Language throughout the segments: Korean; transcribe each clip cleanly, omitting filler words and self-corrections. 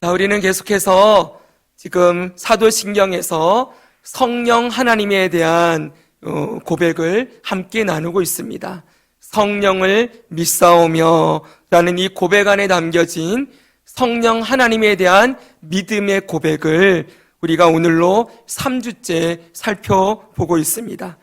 자, 우리는 계속해서 지금 사도신경에서 성령 하나님에 대한 고백을 함께 나누고 있습니다. 성령을 믿사오며 라는 이 고백 안에 담겨진 성령 하나님에 대한 믿음의 고백을 우리가 오늘로 3주째 살펴보고 있습니다.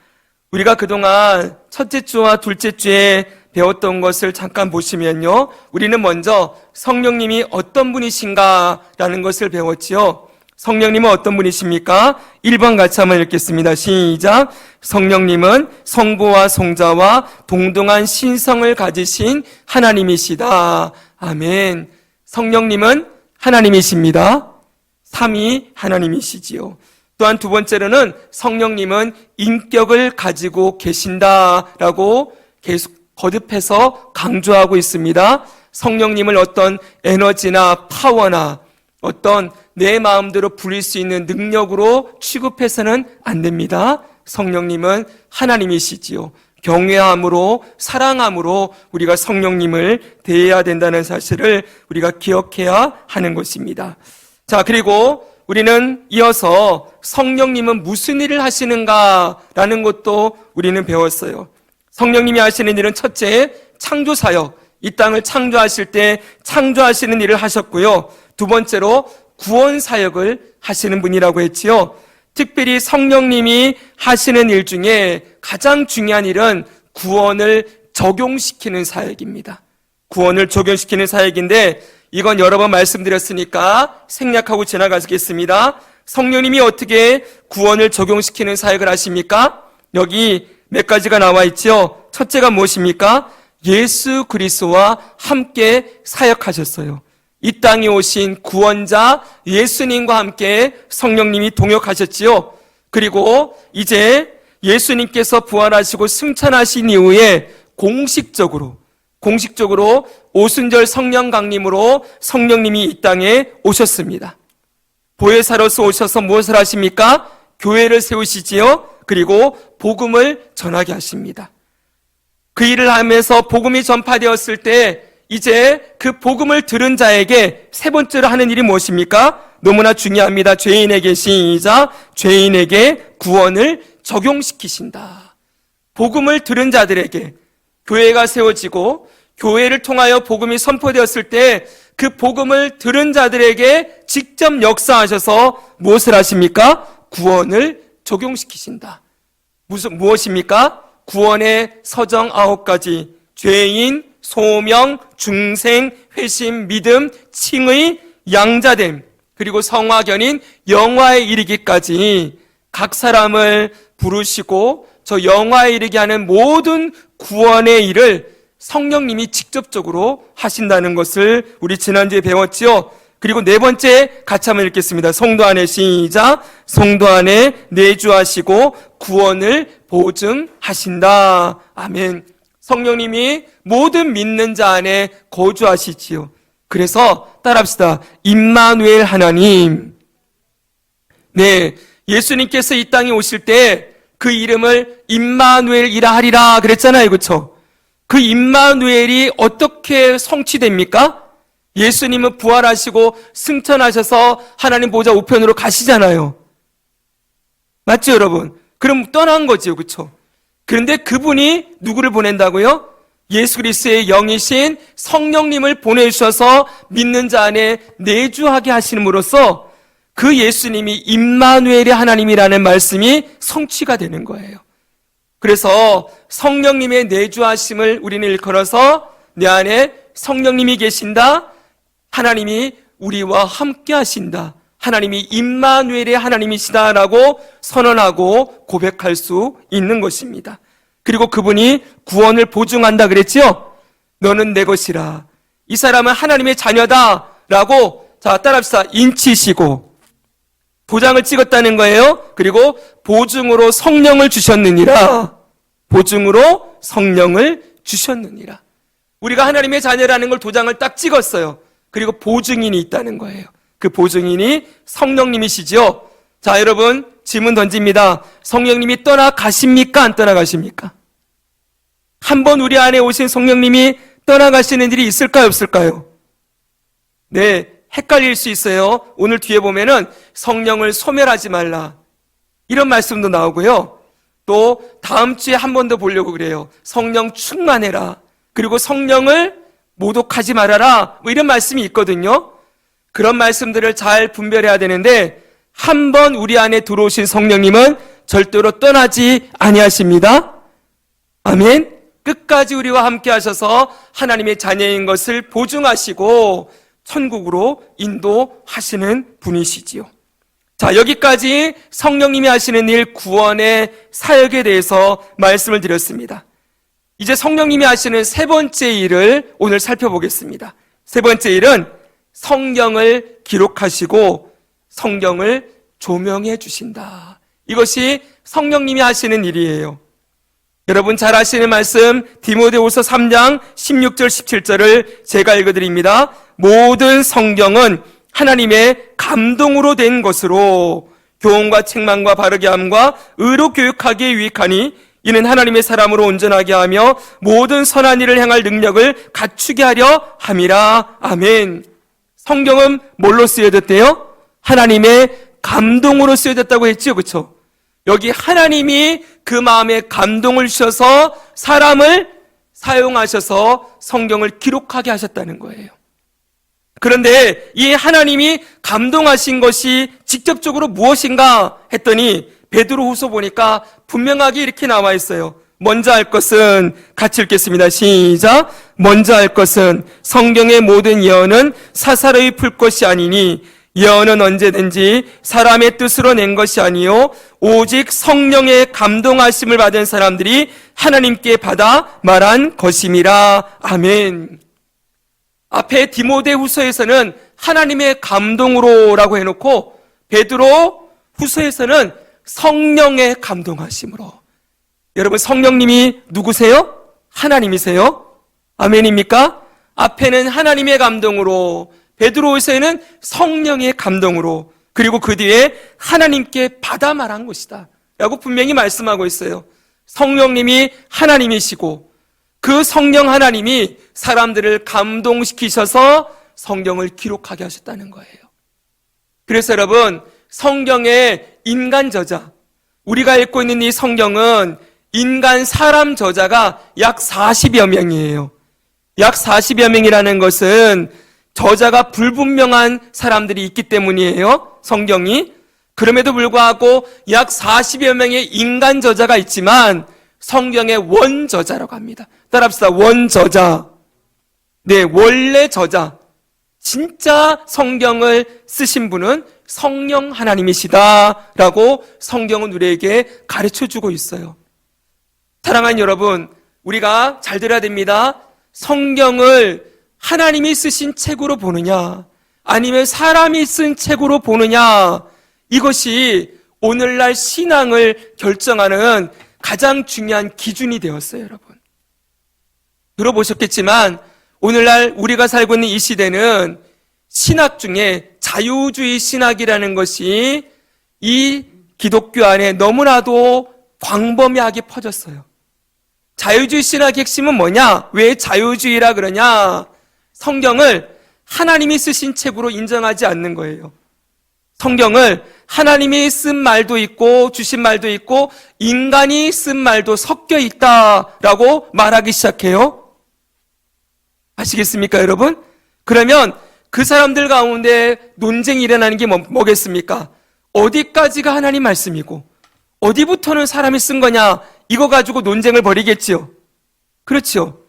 우리가 그동안 첫째 주와 둘째 주에 배웠던 것을 잠깐 보시면요, 우리는 먼저 성령님이 어떤 분이신가라는 것을 배웠지요. 성령님은 어떤 분이십니까? 1번 같이 한번 읽겠습니다. 시작. 성령님은 성부와 성자와 동등한 신성을 가지신 하나님이시다. 아멘. 성령님은 하나님이십니다. 삼위 하나님이시지요. 또한 두 번째로는 성령님은 인격을 가지고 계신다라고 계속 거듭해서 강조하고 있습니다. 성령님을 어떤 에너지나 파워나 어떤 내 마음대로 부릴 수 있는 능력으로 취급해서는 안 됩니다. 성령님은 하나님이시지요. 경외함으로 사랑함으로 우리가 성령님을 대해야 된다는 사실을 우리가 기억해야 하는 것입니다. 자, 그리고 우리는 이어서 성령님은 무슨 일을 하시는가라는 것도 우리는 배웠어요. 성령님이 하시는 일은 첫째, 창조사역. 이 땅을 창조하실 때 창조하시는 일을 하셨고요. 두 번째로 구원사역을 하시는 분이라고 했지요. 특별히 성령님이 하시는 일 중에 가장 중요한 일은 구원을 적용시키는 사역입니다. 구원을 적용시키는 사역인데 이건 여러 번 말씀드렸으니까 생략하고 지나가겠습니다. 성령님이 어떻게 구원을 적용시키는 사역을 하십니까? 여기 몇 가지가 나와 있죠. 첫째가 무엇입니까? 예수 그리스도와 함께 사역하셨어요. 이 땅에 오신 구원자 예수님과 함께 성령님이 동역하셨지요. 그리고 이제 예수님께서 부활하시고 승천하신 이후에 공식적으로 오순절 성령 강림으로 성령님이 이 땅에 오셨습니다. 보혜사로서 오셔서 무엇을 하십니까? 교회를 세우시지요. 그리고 복음을 전하게 하십니다. 그 일을 하면서 복음이 전파되었을 때 이제 그 복음을 들은 자에게 세 번째로 하는 일이 무엇입니까? 너무나 중요합니다. 죄인에게 시작. 죄인에게 구원을 적용시키신다. 복음을 들은 자들에게 교회가 세워지고 교회를 통하여 복음이 선포되었을 때 그 복음을 들은 자들에게 직접 역사하셔서 무엇을 하십니까? 구원을 적용시키신다. 무엇입니까? 구원의 서정 9가지. 죄인, 소명, 중생, 회심, 믿음, 칭의, 양자됨, 그리고 성화견인 영화에 이르기까지 각 사람을 부르시고 저 영화에 이르게 하는 모든 구원의 일을 성령님이 직접적으로 하신다는 것을 우리 지난주에 배웠지요. 그리고 네 번째 같이 한번 읽겠습니다. 성도 안에 시작. 성도 안에 내주하시고 구원을 보증하신다. 아멘. 성령님이 모든 믿는 자 안에 거주하시지요. 그래서 따라합시다. 임마누엘 하나님. 네, 예수님께서 이 땅에 오실 때 그 이름을 임마누엘이라 하리라 그랬잖아요. 그렇죠? 그 임마누엘이 어떻게 성취됩니까? 예수님은 부활하시고 승천하셔서 하나님 보좌 우편으로 가시잖아요. 맞죠, 여러분? 그럼 떠난 거지요. 그렇죠? 그런데 그분이 누구를 보낸다고요? 예수 그리스도의 영이신 성령님을 보내주셔서 믿는 자 안에 내주하게 하심으로써 그 예수님이 임마누엘의 하나님이라는 말씀이 성취가 되는 거예요. 그래서 성령님의 내주하심을 우리는 일컬어서 내 안에 성령님이 계신다. 하나님이 우리와 함께 하신다. 하나님이 임마누엘의 하나님이시다라고 선언하고 고백할 수 있는 것입니다. 그리고 그분이 구원을 보증한다 그랬지요? 너는 내 것이라. 이 사람은 하나님의 자녀다라고 따라합시다. 인치시고 도장을 찍었다는 거예요. 그리고 보증으로 성령을 주셨느니라. 보증으로 성령을 주셨느니라. 우리가 하나님의 자녀라는 걸 도장을 딱 찍었어요. 그리고 보증인이 있다는 거예요. 그 보증인이 성령님이시죠. 자, 여러분 질문 던집니다. 성령님이 떠나가십니까? 안 떠나가십니까? 한번 우리 안에 오신 성령님이 떠나가시는 일이 있을까요? 없을까요? 네, 헷갈릴 수 있어요. 오늘 뒤에 보면은 성령을 소멸하지 말라, 이런 말씀도 나오고요. 또 다음 주에 한 번 더 보려고 그래요. 성령 충만해라, 그리고 성령을 모독하지 말아라, 뭐 이런 말씀이 있거든요. 그런 말씀들을 잘 분별해야 되는데, 한 번 우리 안에 들어오신 성령님은 절대로 떠나지 아니하십니다. 아멘. 끝까지 우리와 함께 하셔서 하나님의 자녀인 것을 보증하시고 천국으로 인도하시는 분이시지요. 자, 여기까지 성령님이 하시는 일, 구원의 사역에 대해서 말씀을 드렸습니다. 이제 성령님이 하시는 세 번째 일을 오늘 살펴보겠습니다. 세 번째 일은 성경을 기록하시고 성경을 조명해 주신다. 이것이 성령님이 하시는 일이에요. 여러분 잘 아시는 말씀 디모데후서 3장 16절 17절을 제가 읽어드립니다. 모든 성경은 하나님의 감동으로 된 것으로 교훈과 책망과 바르게 함과 의로 교육하기에 유익하니 이는 하나님의 사람으로 온전하게 하며 모든 선한 일을 행할 능력을 갖추게 하려 함이라. 아멘. 성경은 뭘로 쓰여졌대요? 하나님의 감동으로 쓰여졌다고 했지요, 그렇죠? 여기 하나님이 그 마음에 감동을 주셔서 사람을 사용하셔서 성경을 기록하게 하셨다는 거예요. 그런데 이 하나님이 감동하신 것이 직접적으로 무엇인가 했더니 베드로후서 보니까 분명하게 이렇게 나와 있어요. 먼저 할 것은, 같이 읽겠습니다. 시작. 먼저 할 것은 성경의 모든 예언은 사사로이 풀 것이 아니니 예언은 언제든지 사람의 뜻으로 낸 것이 아니요 오직 성령의 감동하심을 받은 사람들이 하나님께 받아 말한 것임이라. 아멘. 앞에 디모데후서에서는 하나님의 감동으로라고 해놓고 베드로 후서에서는 성령의 감동하심으로. 여러분 성령님이 누구세요? 하나님이세요? 아멘입니까? 앞에는 하나님의 감동으로, 베드로후서에는 성령의 감동으로, 그리고 그 뒤에 하나님께 받아 말한 것이다 라고 분명히 말씀하고 있어요. 성령님이 하나님이시고 그 성령 하나님이 사람들을 감동시키셔서 성경을 기록하게 하셨다는 거예요. 그래서 여러분 성경의 인간 저자, 우리가 읽고 있는 이 성경은 인간 사람 저자가 약 40여 명이에요. 약 40여 명이라는 것은 저자가 불분명한 사람들이 있기 때문이에요. 성경이. 그럼에도 불구하고 약 40여 명의 인간 저자가 있지만 성경의 원저자라고 합니다. 따라합시다. 원저자. 네, 원래 저자. 진짜 성경을 쓰신 분은 성령 하나님이시다라고 성경은 우리에게 가르쳐주고 있어요. 사랑하는 여러분, 우리가 잘 들어야 됩니다. 성경을 하나님이 쓰신 책으로 보느냐, 아니면 사람이 쓴 책으로 보느냐, 이것이 오늘날 신앙을 결정하는 가장 중요한 기준이 되었어요, 여러분. 들어보셨겠지만 오늘날 우리가 살고 있는 이 시대는 신학 중에 자유주의 신학이라는 것이 이 기독교 안에 너무나도 광범위하게 퍼졌어요. 자유주의 신학의 핵심은 뭐냐? 왜 자유주의라 그러냐? 성경을 하나님이 쓰신 책으로 인정하지 않는 거예요. 성경을 하나님이 쓴 말도 있고 주신 말도 있고 인간이 쓴 말도 섞여 있다라고 말하기 시작해요. 아시겠습니까, 여러분? 그러면 그 사람들 가운데 논쟁이 일어나는 게 뭐겠습니까? 어디까지가 하나님 말씀이고 어디부터는 사람이 쓴 거냐, 이거 가지고 논쟁을 벌이겠지요. 그렇죠.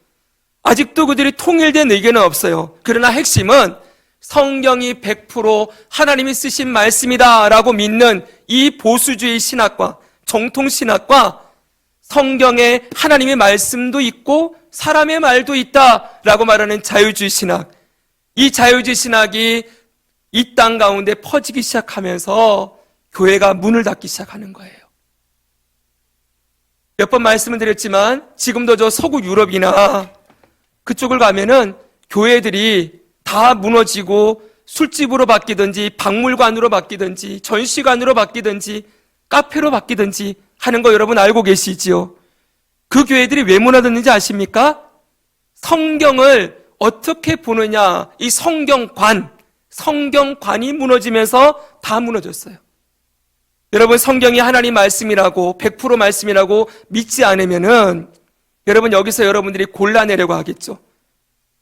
아직도 그들이 통일된 의견은 없어요. 그러나 핵심은 성경이 100% 하나님이 쓰신 말씀이다라고 믿는 이 보수주의 신학과 정통신학과 성경에 하나님의 말씀도 있고 사람의 말도 있다라고 말하는 자유주의 신학, 이 자유주의 신학이 이 땅 가운데 퍼지기 시작하면서 교회가 문을 닫기 시작하는 거예요. 몇 번 말씀을 드렸지만 지금도 저 서구 유럽이나 그쪽을 가면은 교회들이 다 무너지고 술집으로 바뀌든지 박물관으로 바뀌든지 전시관으로 바뀌든지 카페로 바뀌든지 하는 거 여러분 알고 계시지요? 그 교회들이 왜 무너졌는지 아십니까? 성경을 어떻게 보느냐, 이 성경관, 성경관이 무너지면서 다 무너졌어요. 여러분, 성경이 하나님 말씀이라고 100% 말씀이라고 믿지 않으면은 여러분, 여기서 여러분들이 골라내려고 하겠죠.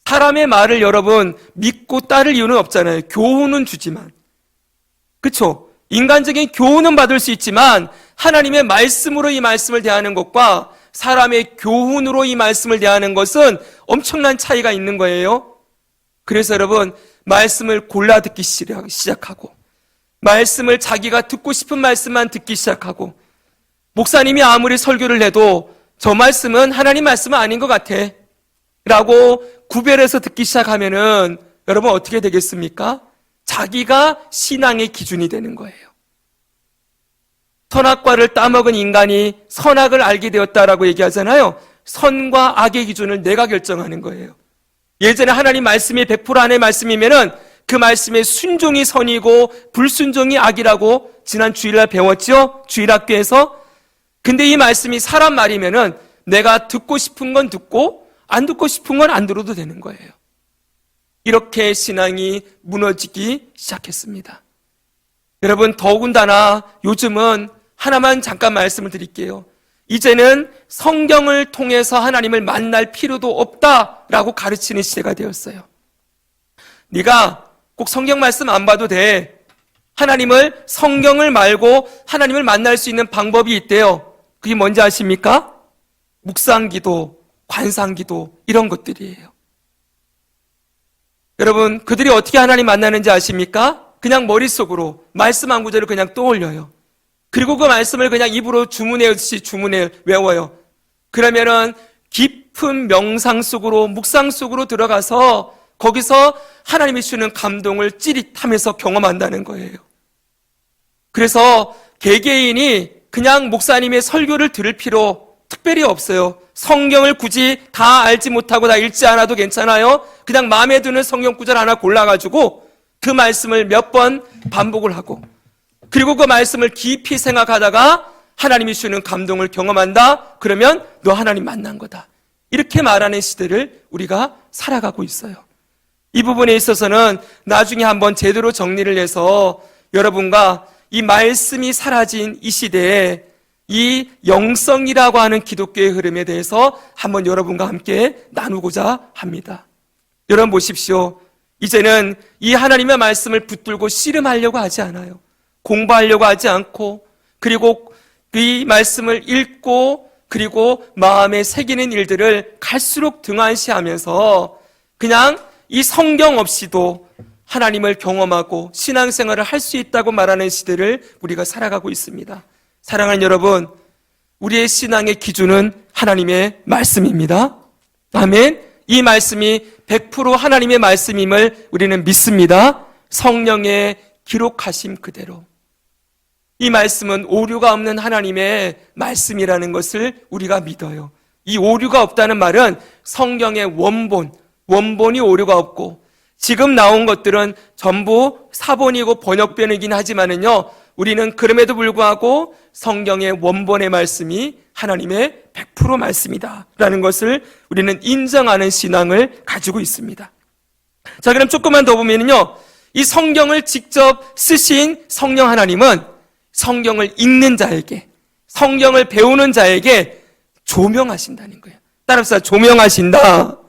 사람의 말을 여러분 믿고 따를 이유는 없잖아요. 교훈은 주지만. 그렇죠? 인간적인 교훈은 받을 수 있지만 하나님의 말씀으로 이 말씀을 대하는 것과 사람의 교훈으로 이 말씀을 대하는 것은 엄청난 차이가 있는 거예요. 그래서 여러분, 말씀을 골라 듣기 시작하고, 말씀을 자기가 듣고 싶은 말씀만 듣기 시작하고, 목사님이 아무리 설교를 해도 저 말씀은 하나님 말씀은 아닌 것 같아 라고 구별해서 듣기 시작하면은 여러분 어떻게 되겠습니까? 자기가 신앙의 기준이 되는 거예요. 선악과를 따먹은 인간이 선악을 알게 되었다라고 얘기하잖아요. 선과 악의 기준을 내가 결정하는 거예요. 예전에 하나님 말씀이 100% 하나님의 말씀이면은 그 말씀에 순종이 선이고 불순종이 악이라고 지난 주일날 배웠죠? 주일학교에서. 근데 이 말씀이 사람 말이면은 내가 듣고 싶은 건 듣고 안 듣고 싶은 건 안 들어도 되는 거예요. 이렇게 신앙이 무너지기 시작했습니다. 여러분, 더군다나 요즘은 하나만 잠깐 말씀을 드릴게요. 이제는 성경을 통해서 하나님을 만날 필요도 없다라고 가르치는 시대가 되었어요. 네가 꼭 성경 말씀 안 봐도 돼. 하나님을, 성경을 말고 하나님을 만날 수 있는 방법이 있대요. 그게 뭔지 아십니까? 묵상기도, 관상기도, 이런 것들이에요. 여러분, 그들이 어떻게 하나님 만나는지 아십니까? 그냥 머릿속으로 말씀 한 구절을 그냥 떠올려요. 그리고 그 말씀을 그냥 입으로 주문해듯이 외워요. 그러면은 깊은 명상 속으로, 묵상 속으로 들어가서 거기서 하나님이 주는 감동을 찌릿하면서 경험한다는 거예요. 그래서 개개인이 그냥 목사님의 설교를 들을 필요 특별히 없어요. 성경을 굳이 다 알지 못하고 다 읽지 않아도 괜찮아요. 그냥 마음에 드는 성경 구절 하나 골라가지고 그 말씀을 몇 번 반복을 하고, 그리고 그 말씀을 깊이 생각하다가 하나님이 주는 감동을 경험한다? 그러면 너 하나님 만난 거다. 이렇게 말하는 시대를 우리가 살아가고 있어요. 이 부분에 있어서는 나중에 한번 제대로 정리를 해서 여러분과 이 말씀이 사라진 이 시대에 이 영성이라고 하는 기독교의 흐름에 대해서 한번 여러분과 함께 나누고자 합니다. 여러분 보십시오. 이제는 이 하나님의 말씀을 붙들고 씨름하려고 하지 않아요. 공부하려고 하지 않고, 그리고 이 말씀을 읽고 그리고 마음에 새기는 일들을 갈수록 등한시하면서 그냥 이 성경 없이도 하나님을 경험하고 신앙생활을 할 수 있다고 말하는 시대를 우리가 살아가고 있습니다. 사랑하는 여러분, 우리의 신앙의 기준은 하나님의 말씀입니다. 아멘. 이 말씀이 100% 하나님의 말씀임을 우리는 믿습니다. 성령의 기록하심 그대로. 이 말씀은 오류가 없는 하나님의 말씀이라는 것을 우리가 믿어요. 이 오류가 없다는 말은 성경의 원본이 오류가 없고, 지금 나온 것들은 전부 사본이고 번역본이긴 하지만은요, 우리는 그럼에도 불구하고 성경의 원본의 말씀이 하나님의 100% 말씀이다 라는 것을 우리는 인정하는 신앙을 가지고 있습니다. 자, 그럼 조금만 더 보면요, 이 성경을 직접 쓰신 성령 하나님은 성경을 읽는 자에게, 성경을 배우는 자에게 조명하신다는 거예요. 따라서 조명하신다.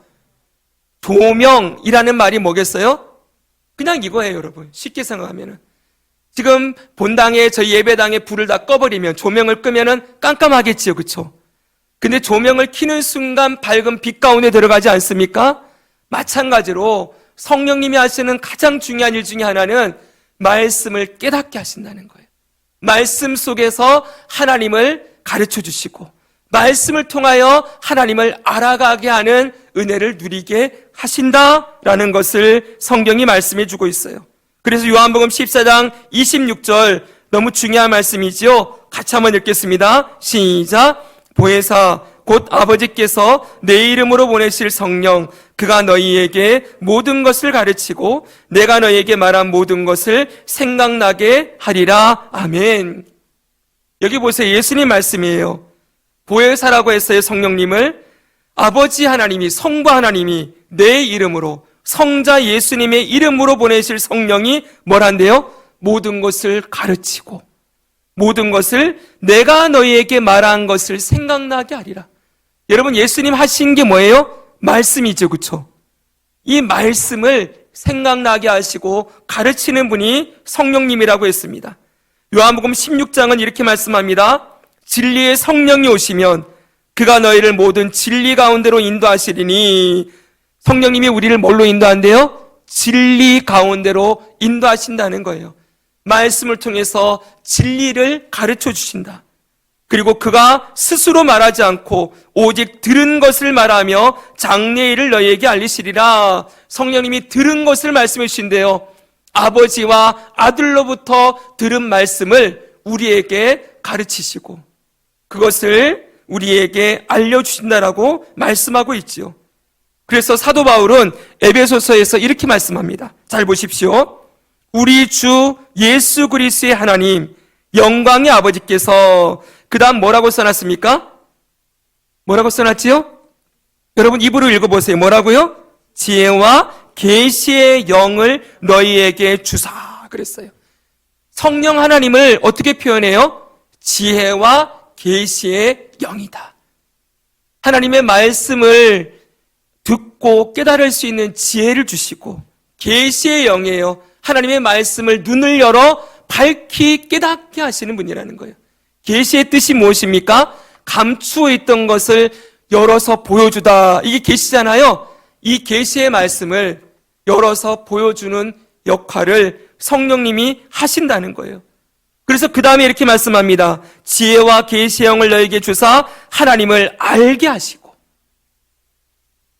조명이라는 말이 뭐겠어요? 그냥 이거예요, 여러분. 쉽게 생각하면은. 지금 본당에, 저희 예배당에 불을 다 꺼버리면, 조명을 끄면은 깜깜하겠지요, 그쵸? 근데 조명을 켜는 순간 밝은 빛 가운데 들어가지 않습니까? 마찬가지로 성령님이 하시는 가장 중요한 일 중에 하나는 말씀을 깨닫게 하신다는 거예요. 말씀 속에서 하나님을 가르쳐 주시고, 말씀을 통하여 하나님을 알아가게 하는 은혜를 누리게 하신다라는 것을 성경이 말씀해 주고 있어요. 그래서 요한복음 14장 26절, 너무 중요한 말씀이지요. 같이 한번 읽겠습니다. 시작. 보혜사 곧 아버지께서 내 이름으로 보내실 성령, 그가 너희에게 모든 것을 가르치고 내가 너희에게 말한 모든 것을 생각나게 하리라. 아멘. 여기 보세요. 예수님 말씀이에요. 보혜사라고 했어요. 성령님을. 아버지 하나님이, 성부 하나님이 내 이름으로, 성자 예수님의 이름으로 보내실 성령이 뭘 한대요? 모든 것을 가르치고 모든 것을 내가 너희에게 말한 것을 생각나게 하리라. 여러분, 예수님 하신 게 뭐예요? 말씀이죠, 그렇죠? 이 말씀을 생각나게 하시고 가르치는 분이 성령님이라고 했습니다. 요한복음 16장은 이렇게 말씀합니다. 진리의 성령이 오시면 그가 너희를 모든 진리 가운데로 인도하시리니, 성령님이 우리를 뭘로 인도한대요? 진리 가운데로 인도하신다는 거예요. 말씀을 통해서 진리를 가르쳐 주신다. 그리고 그가 스스로 말하지 않고 오직 들은 것을 말하며 장래일을 너희에게 알리시리라. 성령님이 들은 것을 말씀해 주신대요. 아버지와 아들로부터 들은 말씀을 우리에게 가르치시고 그것을 우리에게 알려주신다라고 말씀하고 있지요. 그래서 사도 바울은 에베소서에서 이렇게 말씀합니다. 잘 보십시오. 우리 주 예수 그리스도의 하나님 영광의 아버지께서, 그 다음 뭐라고 써놨습니까? 뭐라고 써놨지요? 여러분 입으로 읽어보세요. 뭐라고요? 지혜와 계시의 영을 너희에게 주사 그랬어요. 성령 하나님을 어떻게 표현해요? 지혜와 계시의 영이다. 하나님의 말씀을 듣고 깨달을 수 있는 지혜를 주시고, 계시의 영이에요. 하나님의 말씀을 눈을 열어 밝히 깨닫게 하시는 분이라는 거예요. 계시의 뜻이 무엇입니까? 감추어 있던 것을 열어서 보여주다. 이게 계시잖아요. 이 계시의 말씀을 열어서 보여주는 역할을 성령님이 하신다는 거예요. 그래서 그 다음에 이렇게 말씀합니다. 지혜와 계시의 영을 너에게 주사 하나님을 알게 하시고,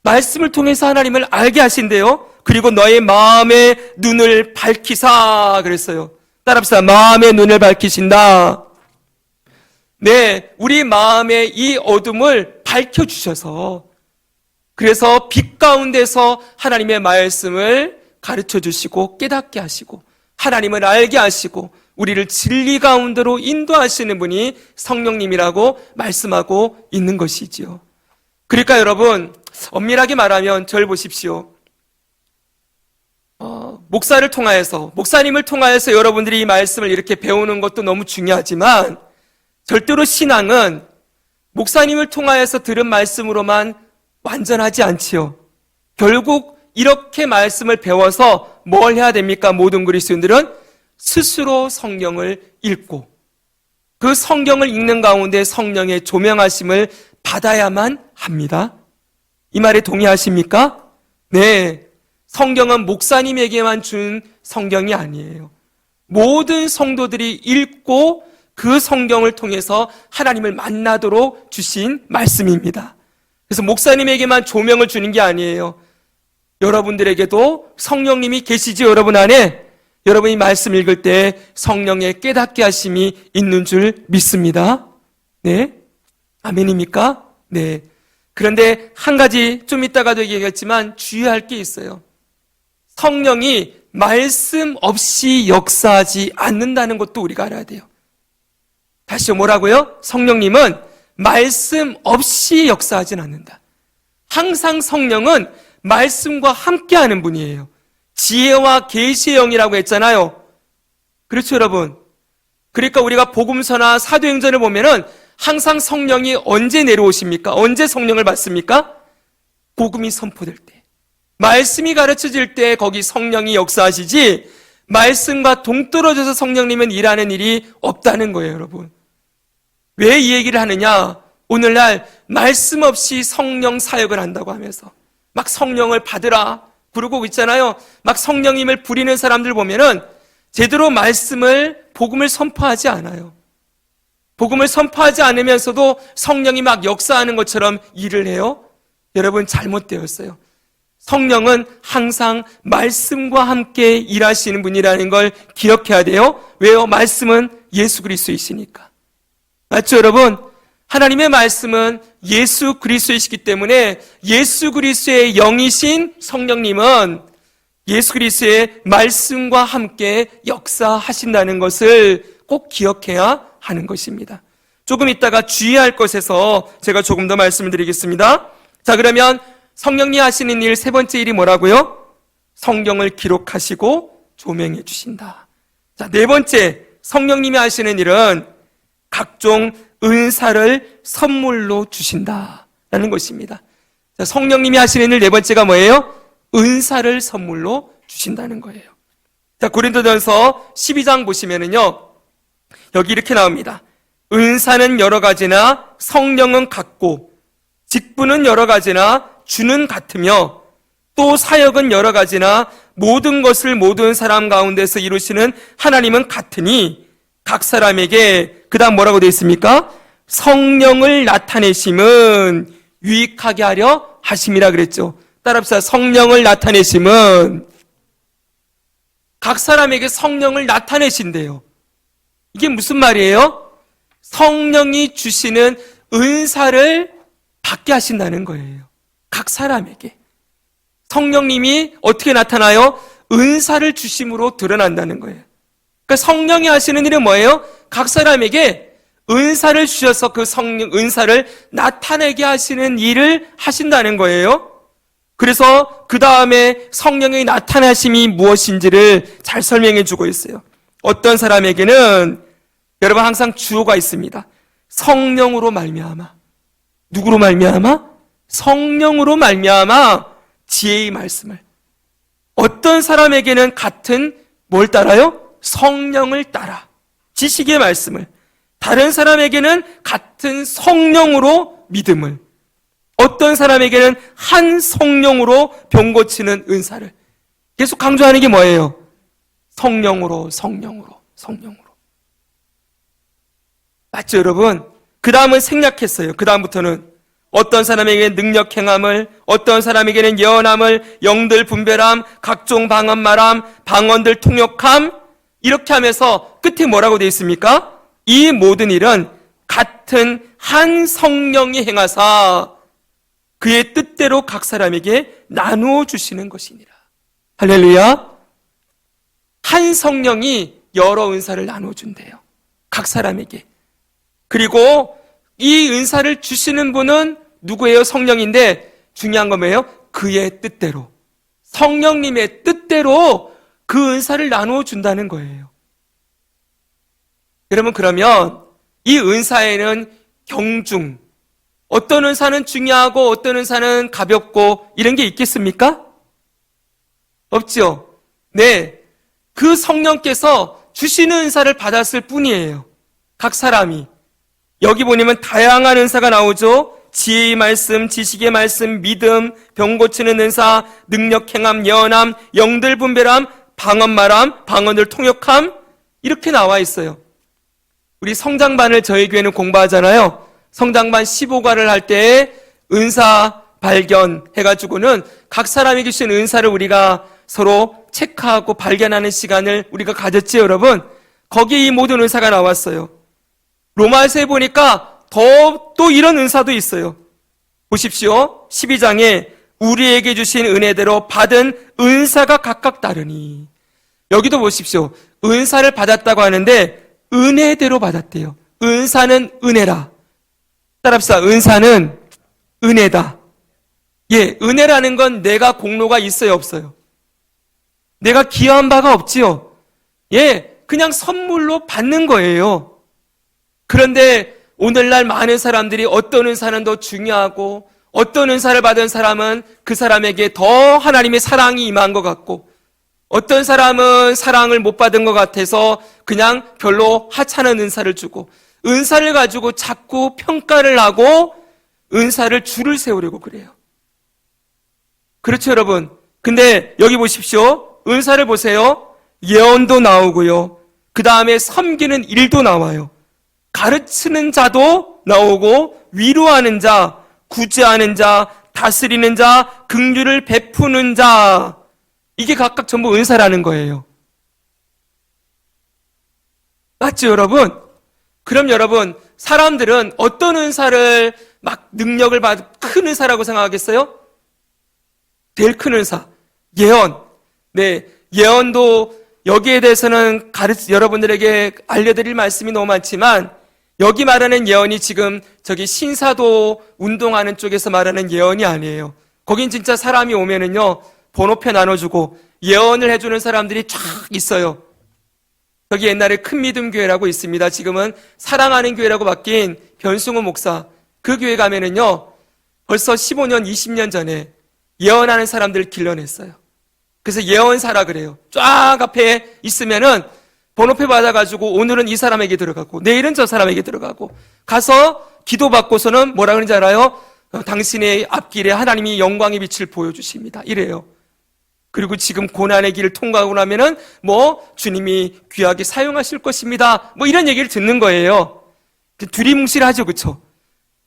말씀을 통해서 하나님을 알게 하신대요. 그리고 너의 마음의 눈을 밝히사 그랬어요. 따라합시다. 마음의 눈을 밝히신다. 네, 우리 마음의 이 어둠을 밝혀주셔서, 그래서 빛 가운데서 하나님의 말씀을 가르쳐 주시고 깨닫게 하시고 하나님을 알게 하시고 우리를 진리 가운데로 인도하시는 분이 성령님이라고 말씀하고 있는 것이지요. 그러니까 여러분, 엄밀하게 말하면 저를 보십시오. 목사를 통하여서, 목사님을 통하여서 여러분들이 이 말씀을 이렇게 배우는 것도 너무 중요하지만, 절대로 신앙은 목사님을 통하여서 들은 말씀으로만 완전하지 않지요. 결국 이렇게 말씀을 배워서 뭘 해야 됩니까? 모든 그리스도인들은 스스로 성경을 읽고 그 성경을 읽는 가운데 성령의 조명하심을 받아야만 합니다. 이 말에 동의하십니까? 네. 성경은 목사님에게만 준 성경이 아니에요. 모든 성도들이 읽고 그 성경을 통해서 하나님을 만나도록 주신 말씀입니다. 그래서 목사님에게만 조명을 주는 게 아니에요. 여러분들에게도 성령님이 계시지요, 여러분 안에. 여러분이 말씀 읽을 때 성령의 깨닫게 하심이 있는 줄 믿습니다. 네. 아멘입니까? 네. 그런데 한 가지 좀 이따가도 얘기하겠지만 주의할 게 있어요. 성령이 말씀 없이 역사하지 않는다는 것도 우리가 알아야 돼요. 다시 뭐라고요? 성령님은 말씀 없이 역사하진 않는다. 항상 성령은 말씀과 함께하는 분이에요. 지혜와 계시의 영이라고 했잖아요. 그렇죠, 여러분? 그러니까 우리가 복음서나 사도행전을 보면은 항상 성령이 언제 내려오십니까? 언제 성령을 받습니까? 복음이 선포될 때, 말씀이 가르쳐질 때 거기 성령이 역사하시지, 말씀과 동떨어져서 성령님은 일하는 일이 없다는 거예요, 여러분. 왜 이 얘기를 하느냐? 오늘날 말씀 없이 성령 사역을 한다고 하면서 막 성령을 받으라 부르고 있잖아요. 막 성령님을 부리는 사람들 보면은 제대로 말씀을, 복음을 선포하지 않아요. 복음을 선포하지 않으면서도 성령이 막 역사하는 것처럼 일을 해요. 여러분, 잘못되었어요. 성령은 항상 말씀과 함께 일하시는 분이라는 걸 기억해야 돼요. 왜요? 말씀은 예수 그리스도이시니까. 맞죠, 여러분? 하나님의 말씀은 예수 그리스도이시기 때문에 예수 그리스도의 영이신 성령님은 예수 그리스도의 말씀과 함께 역사하신다는 것을 꼭 기억해야 하는 것입니다. 조금 이따가 주의할 것에서 제가 조금 더 말씀을 드리겠습니다. 자, 그러면 성령님 하시는 일 세 번째 일이 뭐라고요? 성경을 기록하시고 조명해 주신다. 자, 네 번째, 성령님이 하시는 일은 각종 은사를 선물로 주신다라는 것입니다. 자, 성령님이 하시는 일 네 번째가 뭐예요? 은사를 선물로 주신다는 거예요. 자, 고린도전서 12장 보시면은요, 여기 이렇게 나옵니다. 은사는 여러 가지나 성령은 같고, 직분은 여러 가지나 주는 같으며, 또 사역은 여러 가지나 모든 것을 모든 사람 가운데서 이루시는 하나님은 같으니, 각 사람에게 그 다음 뭐라고 되어 있습니까? 성령을 나타내심은 유익하게 하려 하심이라 그랬죠. 따라합시다. 성령을 나타내심은 각 사람에게 성령을 나타내신대요. 이게 무슨 말이에요? 성령이 주시는 은사를 받게 하신다는 거예요. 각 사람에게. 성령님이 어떻게 나타나요? 은사를 주심으로 드러난다는 거예요. 그러니까 성령이 하시는 일은 뭐예요? 각 사람에게 은사를 주셔서 그 성령, 은사를 나타내게 하시는 일을 하신다는 거예요. 그래서 그 다음에 성령의 나타나심이 무엇인지를 잘 설명해 주고 있어요. 어떤 사람에게는 여러분 항상 주어가 있습니다. 성령으로 말미암아. 누구로 말미암아? 성령으로 말미암아 지혜의 말씀을. 어떤 사람에게는 같은 뭘 따라요? 성령을 따라. 지식의 말씀을. 다른 사람에게는 같은 성령으로 믿음을. 어떤 사람에게는 한 성령으로 병 고치는 은사를. 계속 강조하는 게 뭐예요? 성령으로, 성령으로, 성령으로. 맞죠, 여러분? 그 다음은 생략했어요. 그 다음부터는 어떤 사람에게는 능력 행함을, 어떤 사람에게는 예언함을, 영들 분별함, 각종 방언 말함, 방언들 통역함, 이렇게 하면서 끝에 뭐라고 되어 있습니까? 이 모든 일은 같은 한 성령이 행하사 그의 뜻대로 각 사람에게 나누어 주시는 것이니라. 할렐루야. 한 성령이 여러 은사를 나누어 준대요. 각 사람에게. 그리고 이 은사를 주시는 분은 누구예요? 성령인데 중요한 건 뭐예요? 그의 뜻대로. 성령님의 뜻대로 그 은사를 나누어 준다는 거예요. 여러분, 그러면 이 은사에는 경중, 어떤 은사는 중요하고 어떤 은사는 가볍고 이런 게 있겠습니까? 없죠. 네, 그 성령께서 주시는 은사를 받았을 뿐이에요. 각 사람이. 여기 보면 다양한 은사가 나오죠. 지혜의 말씀, 지식의 말씀, 믿음, 병 고치는 은사, 능력 행함, 예언함, 영들 분별함, 방언 말함, 방언을 통역함, 이렇게 나와 있어요. 우리 성장반을 저희 교회는 공부하잖아요. 성장반 15과를 할 때 은사 발견해가지고는 각 사람이 주신 은사를 우리가 서로 체크하고 발견하는 시간을 우리가 가졌지요, 여러분. 거기에 이 모든 은사가 나왔어요. 로마서에 보니까 또 이런 은사도 있어요. 보십시오. 12장에 우리에게 주신 은혜대로 받은 은사가 각각 다르니. 여기도 보십시오. 은사를 받았다고 하는데 은혜대로 받았대요. 은사는 은혜라. 따라합시다. 은사는 은혜다. 예, 은혜라는 건 내가 공로가 있어요, 없어요? 내가 기여한 바가 없지요. 예, 그냥 선물로 받는 거예요. 그런데 오늘날 많은 사람들이 어떤 은사는 더 중요하고 어떤 은사를 받은 사람은 그 사람에게 더 하나님의 사랑이 임한 것 같고 어떤 사람은 사랑을 못 받은 것 같아서 그냥 별로 하찮은 은사를 주고 은사를 가지고 자꾸 평가를 하고 은사를 줄을 세우려고 그래요. 그렇죠, 여러분? 근데 여기 보십시오. 은사를 보세요. 예언도 나오고요. 그 다음에 섬기는 일도 나와요. 가르치는 자도 나오고 위로하는 자, 구제하는 자, 다스리는 자, 긍휼을 베푸는 자, 이게 각각 전부 은사라는 거예요. 맞죠, 여러분? 그럼 여러분, 사람들은 어떤 은사를 막 능력을 받은 큰 은사라고 생각하겠어요? 제일 큰 은사, 예언. 네, 예언도 여기에 대해서는 여러분들에게 알려드릴 말씀이 너무 많지만 여기 말하는 예언이 지금 저기 신사도 운동하는 쪽에서 말하는 예언이 아니에요. 거긴 진짜 사람이 오면은요, 번호표 나눠주고 예언을 해주는 사람들이 쫙 있어요. 여기 옛날에 큰 믿음 교회라고 있습니다. 지금은 사랑하는 교회라고 바뀐 변승호 목사. 그 교회 가면은요, 벌써 15년, 20년 전에 예언하는 사람들을 길러냈어요. 그래서 예언사라 그래요. 쫙 앞에 있으면은 번호표 받아가지고 오늘은 이 사람에게 들어가고 내일은 저 사람에게 들어가고 가서 기도받고서는 뭐라 그러는지 알아요? 당신의 앞길에 하나님이 영광의 빛을 보여주십니다. 이래요. 그리고 지금 고난의 길을 통과하고 나면은 주님이 귀하게 사용하실 것입니다. 이런 얘기를 듣는 거예요. 두리뭉실하죠, 그쵸?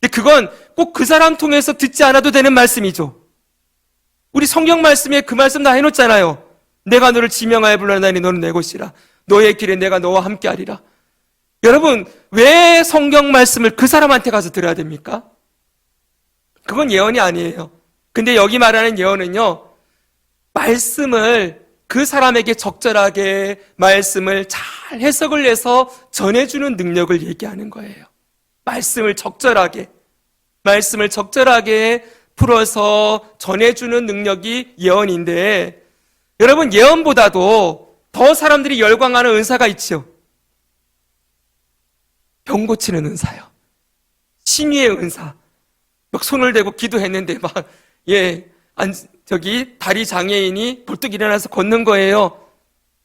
근데 그건 꼭 그 사람 통해서 듣지 않아도 되는 말씀이죠. 우리 성경 말씀에 그 말씀 다 해놓잖아요. 내가 너를 지명하여 불러나니 너는 내 것이라. 너의 길에 내가 너와 함께 하리라. 여러분, 왜 성경 말씀을 그 사람한테 가서 들어야 됩니까? 그건 예언이 아니에요. 근데 여기 말하는 예언은요, 말씀을 그 사람에게 적절하게 말씀을 잘 해석을 해서 전해주는 능력을 얘기하는 거예요. 말씀을 적절하게 풀어서 전해주는 능력이 예언인데, 여러분, 예언보다도 더 사람들이 열광하는 은사가 있죠. 병 고치는 은사요. 신유의 은사. 막 손을 대고 기도했는데 다리 장애인이 벌떡 일어나서 걷는 거예요.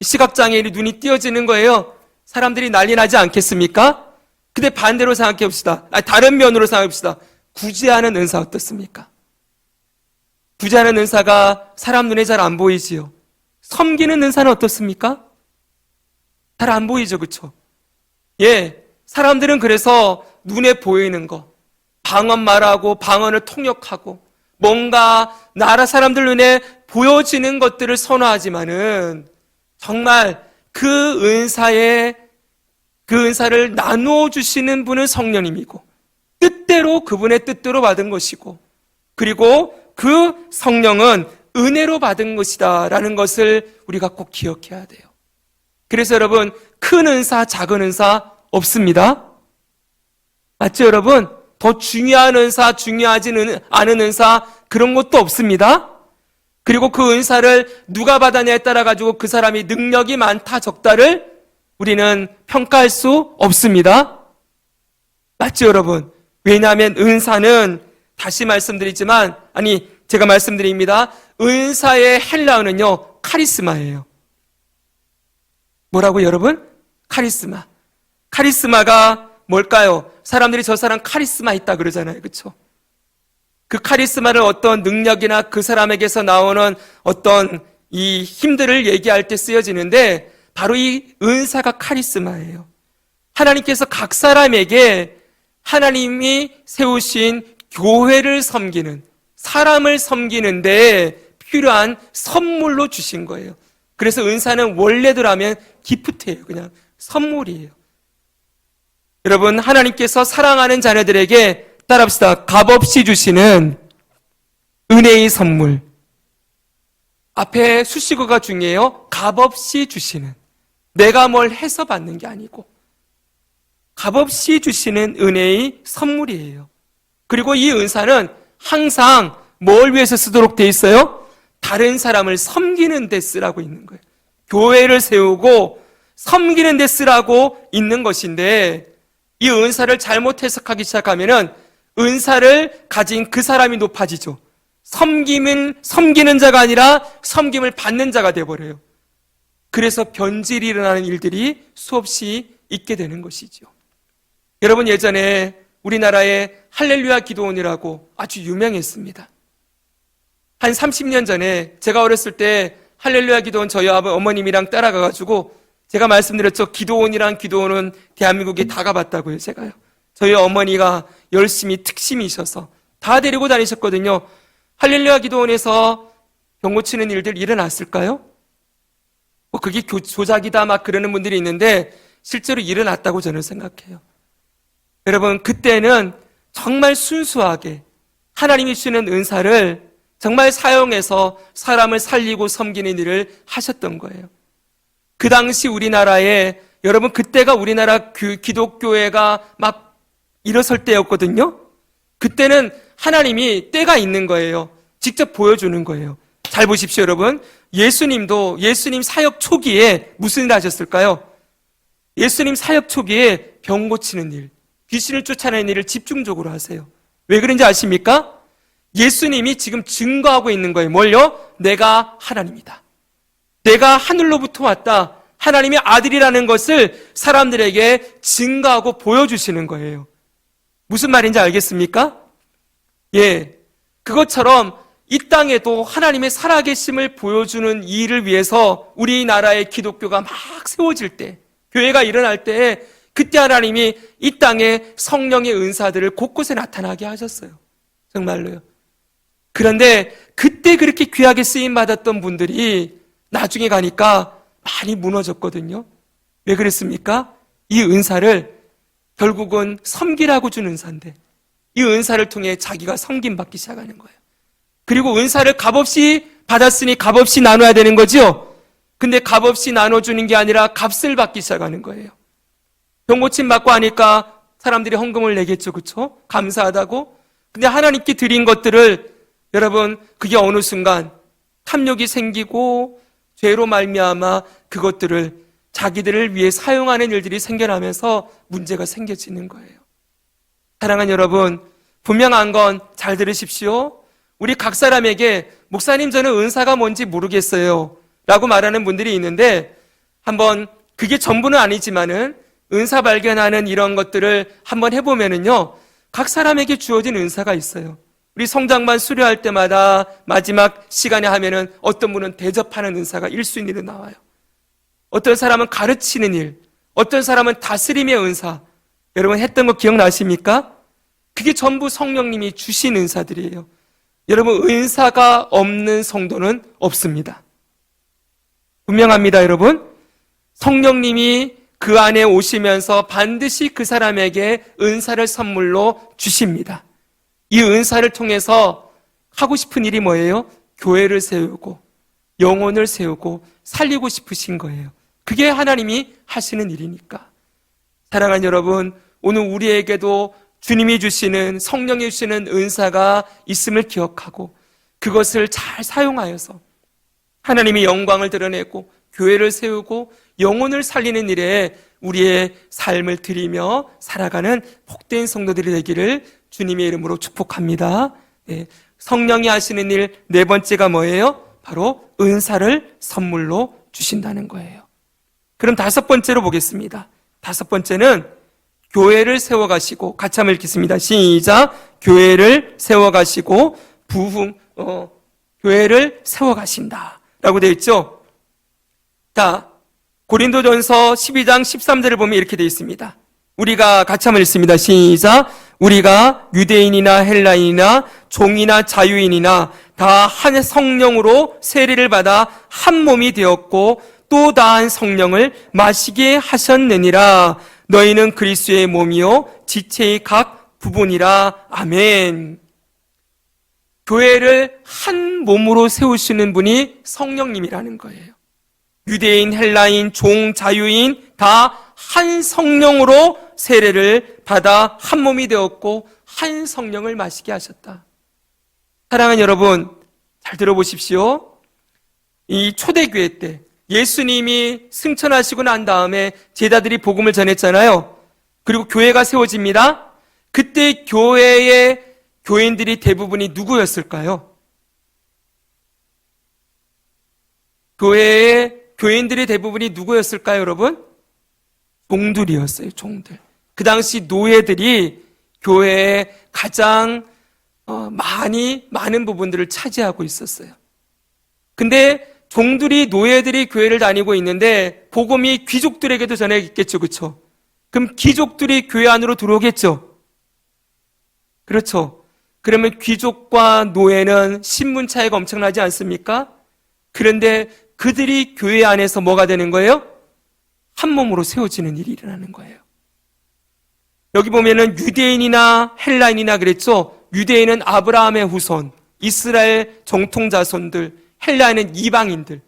시각장애인이 눈이 띄어지는 거예요. 사람들이 난리 나지 않겠습니까? 근데 반대로 생각해 봅시다. 다른 면으로 생각해 봅시다. 구제하는 은사 어떻습니까? 구제하는 은사가 사람 눈에 잘 안 보이지요. 섬기는 은사는 어떻습니까? 잘 안 보이죠, 그쵸? 사람들은 그래서 눈에 보이는 거, 방언 말하고 방언을 통역하고 뭔가 나라 사람들 눈에 보여지는 것들을 선호하지만은 정말 그 은사를 나누어 주시는 분은 성령님이고 뜻대로 그분의 뜻대로 받은 것이고 그리고 그 성령은 은혜로 받은 것이다 라는 것을 우리가 꼭 기억해야 돼요. 그래서 여러분, 큰 은사, 작은 은사 없습니다. 맞죠, 여러분? 더 중요한 은사, 중요하지 않은 은사, 그런 것도 없습니다. 그리고 그 은사를 누가 받았냐에 따라 가지고 그 사람이 능력이 많다, 적다를 우리는 평가할 수 없습니다. 맞죠, 여러분? 왜냐하면 은사는 다시 말씀드리지만, 제가 말씀드립니다. 은사의 헬라어는요, 카리스마예요. 뭐라고 여러분? 카리스마. 카리스마가 뭘까요? 사람들이 저 사람 카리스마 있다 그러잖아요. 그렇죠? 그 카리스마를 어떤 능력이나 그 사람에게서 나오는 어떤 이 힘들을 얘기할 때 쓰여지는데 바로 이 은사가 카리스마예요. 하나님께서 각 사람에게 하나님이 세우신 교회를 섬기는, 사람을 섬기는데 필요한 선물로 주신 거예요. 그래서 은사는 원래대로라면 기프트예요. 그냥 선물이에요. 여러분, 하나님께서 사랑하는 자녀들에게 따라합시다. 값없이 주시는 은혜의 선물. 앞에 수식어가 중요해요. 값없이 주시는. 내가 뭘 해서 받는 게 아니고 값없이 주시는 은혜의 선물이에요. 그리고 이 은사는 항상 뭘 위해서 쓰도록 돼 있어요? 다른 사람을 섬기는 데 쓰라고 있는 거예요. 교회를 세우고 섬기는 데 쓰라고 있는 것인데 이 은사를 잘못 해석하기 시작하면은 은사를 가진 그 사람이 높아지죠. 섬기는 자가 아니라 섬김을 받는 자가 되어버려요. 그래서 변질이 일어나는 일들이 수없이 있게 되는 것이죠. 여러분, 예전에 우리나라에 할렐루야 기도원이라고 아주 유명했습니다. 한 30년 전에 제가 어렸을 때 할렐루야 기도원 저희 어머님이랑 따라가가지고 제가 말씀드렸죠. 기도원이란 기도원은 대한민국에 다 가봤다고요, 제가요. 저희 어머니가 열심히 특심이셔서 다 데리고 다니셨거든요. 할렐루야 기도원에서 병 고치는 일들 일어났을까요? 그게 조작이다 막 그러는 분들이 있는데 실제로 일어났다고 저는 생각해요. 여러분, 그때는 정말 순수하게 하나님이 주시는 은사를 정말 사용해서 사람을 살리고 섬기는 일을 하셨던 거예요. 그 당시 우리나라에, 여러분, 그때가 우리나라 기독교회가 막 일어설 때였거든요. 그때는 하나님이 때가 있는 거예요. 직접 보여주는 거예요. 잘 보십시오, 여러분. 예수님도 예수님 사역 초기에 무슨 일을 하셨을까요? 예수님 사역 초기에 병 고치는 일, 귀신을 쫓아내는 일을 집중적으로 하세요. 왜 그런지 아십니까? 예수님이 지금 증거하고 있는 거예요. 뭘요? 내가 하나님이다. 내가 하늘로부터 왔다. 하나님의 아들이라는 것을 사람들에게 증거하고 보여주시는 거예요. 무슨 말인지 알겠습니까? 예, 그것처럼 이 땅에도 하나님의 살아계심을 보여주는 이 일을 위해서 우리나라의 기독교가 막 세워질 때, 교회가 일어날 때, 그때 하나님이 이 땅에 성령의 은사들을 곳곳에 나타나게 하셨어요. 정말로요. 그런데 그때 그렇게 귀하게 쓰임받았던 분들이 나중에 가니까 많이 무너졌거든요. 왜 그랬습니까? 이 은사를 결국은 섬기라고 준 은사인데 이 은사를 통해 자기가 섬김받기 시작하는 거예요. 그리고 은사를 값없이 받았으니 값없이 나눠야 되는 거죠. 근데 값없이 나눠주는 게 아니라 값을 받기 시작하는 거예요. 병고침 받고 하니까 사람들이 헌금을 내겠죠. 그렇죠? 감사하다고. 근데 하나님께 드린 것들을 여러분 그게 어느 순간 탐욕이 생기고 죄로 말미암아 그것들을 자기들을 위해 사용하는 일들이 생겨나면서 문제가 생겨지는 거예요. 사랑하는 여러분, 분명한 건 잘 들으십시오. 우리 각 사람에게 목사님 저는 은사가 뭔지 모르겠어요 라고 말하는 분들이 있는데 한번 그게 전부는 아니지만은 은사 발견하는 이런 것들을 한번 해보면은요 각 사람에게 주어진 은사가 있어요. 우리 성장반 수료할 때마다 마지막 시간에 하면은 어떤 분은 대접하는 은사가 1순위로 나와요. 어떤 사람은 가르치는 일, 어떤 사람은 다스림의 은사. 여러분 했던 거 기억나십니까? 그게 전부 성령님이 주신 은사들이에요. 여러분 은사가 없는 성도는 없습니다. 분명합니다, 여러분. 성령님이 그 안에 오시면서 반드시 그 사람에게 은사를 선물로 주십니다. 이 은사를 통해서 하고 싶은 일이 뭐예요? 교회를 세우고 영혼을 세우고 살리고 싶으신 거예요. 그게 하나님이 하시는 일이니까. 사랑하는 여러분, 오늘 우리에게도 주님이 주시는 성령이 주시는 은사가 있음을 기억하고 그것을 잘 사용하여서 하나님의 영광을 드러내고 교회를 세우고 영혼을 살리는 일에 우리의 삶을 드리며 살아가는 복된 성도들이 되기를 주님의 이름으로 축복합니다. 네, 성령이 하시는 일 네 번째가 뭐예요? 바로 은사를 선물로 주신다는 거예요. 그럼 다섯 번째로 보겠습니다. 다섯 번째는 교회를 세워가시고, 같이 한번 읽겠습니다. 시작. 교회를 세워가시고 교회를 세워가신다 라고 되어 있죠. 자, 고린도전서 12장 13절을 보면 이렇게 되어 있습니다. 우리가 같이 한번 읽습니다. 시작. 우리가 유대인이나 헬라인이나 종이나 자유인이나 다 한 성령으로 세례를 받아 한 몸이 되었고 또 다한 성령을 마시게 하셨느니라. 너희는 그리스도의 몸이요 지체의 각 부분이라. 아멘. 교회를 한 몸으로 세우시는 분이 성령님이라는 거예요. 유대인, 헬라인, 종, 자유인 다 한 성령으로 세례를 받아 한 몸이 되었고 한 성령을 마시게 하셨다. 사랑하는 여러분, 잘 들어보십시오. 이 초대교회 때 예수님이 승천하시고 난 다음에 제자들이 복음을 전했잖아요. 그리고 교회가 세워집니다. 그때 교회의 교인들이 대부분이 누구였을까요? 교회의 교인들이 대부분이 누구였을까요, 여러분? 종들이었어요, 종들. 그 당시 노예들이 교회에 가장 많은 부분들을 차지하고 있었어요. 근데 종들이, 노예들이 교회를 다니고 있는데 복음이 귀족들에게도 전해있겠죠, 그렇죠? 그럼 귀족들이 교회 안으로 들어오겠죠? 그렇죠? 그러면 귀족과 노예는 신분 차이가 엄청나지 않습니까? 그런데 그들이 교회 안에서 뭐가 되는 거예요? 한 몸으로 세워지는 일이 일어나는 거예요. 여기 보면은 유대인이나 헬라인이나 그랬죠? 유대인은 아브라함의 후손, 이스라엘 정통 자손들, 헬라인은 이방인들.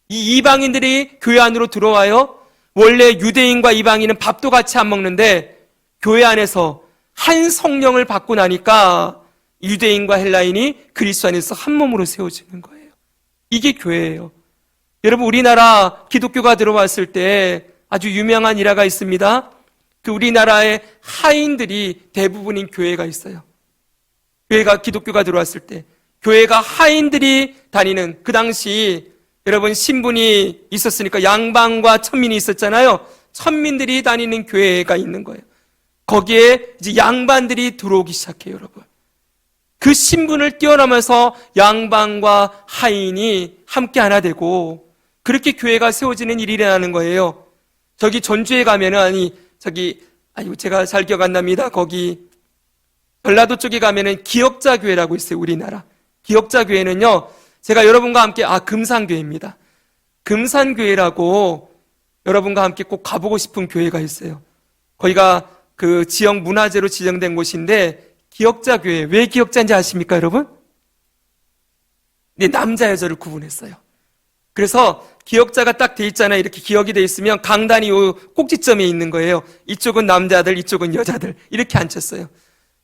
이 이방인들이 교회 안으로 들어와요. 원래 유대인과 이방인은 밥도 같이 안 먹는데 교회 안에서 한 성령을 받고 나니까 유대인과 헬라인이 그리스도 안에서 한 몸으로 세워지는 거예요. 이게 교회예요. 여러분, 우리나라 기독교가 들어왔을 때 아주 유명한 일화가 있습니다. 그 우리나라의 하인들이 대부분인 교회가 있어요. 교회가 기독교가 들어왔을 때 교회가 하인들이 다니는, 그 당시 여러분 신분이 있었으니까 양반과 천민이 있었잖아요. 천민들이 다니는 교회가 있는 거예요. 거기에 이제 양반들이 들어오기 시작해요, 여러분. 그 신분을 뛰어넘어서 양반과 하인이 함께 하나 되고 그렇게 교회가 세워지는 일이 일어나는 거예요. 저기 전주에 가면은 제가 잘 기억 안 납니다. 거기 전라도 쪽에 가면은 기역자 교회라고 있어요, 우리나라. 기역자 교회는요, 제가 여러분과 함께, 금산교회입니다. 금산교회라고 여러분과 함께 꼭 가보고 싶은 교회가 있어요. 거기가 그 지역 문화재로 지정된 곳인데, 기역자 교회. 왜 기역자인지 아십니까, 여러분? 네, 남자, 여자를 구분했어요. 그래서 기역자가 딱 돼 있잖아요. 이렇게 기역이 돼 있으면 강단이 요 꼭지점에 있는 거예요. 이쪽은 남자들, 이쪽은 여자들. 이렇게 앉혔어요.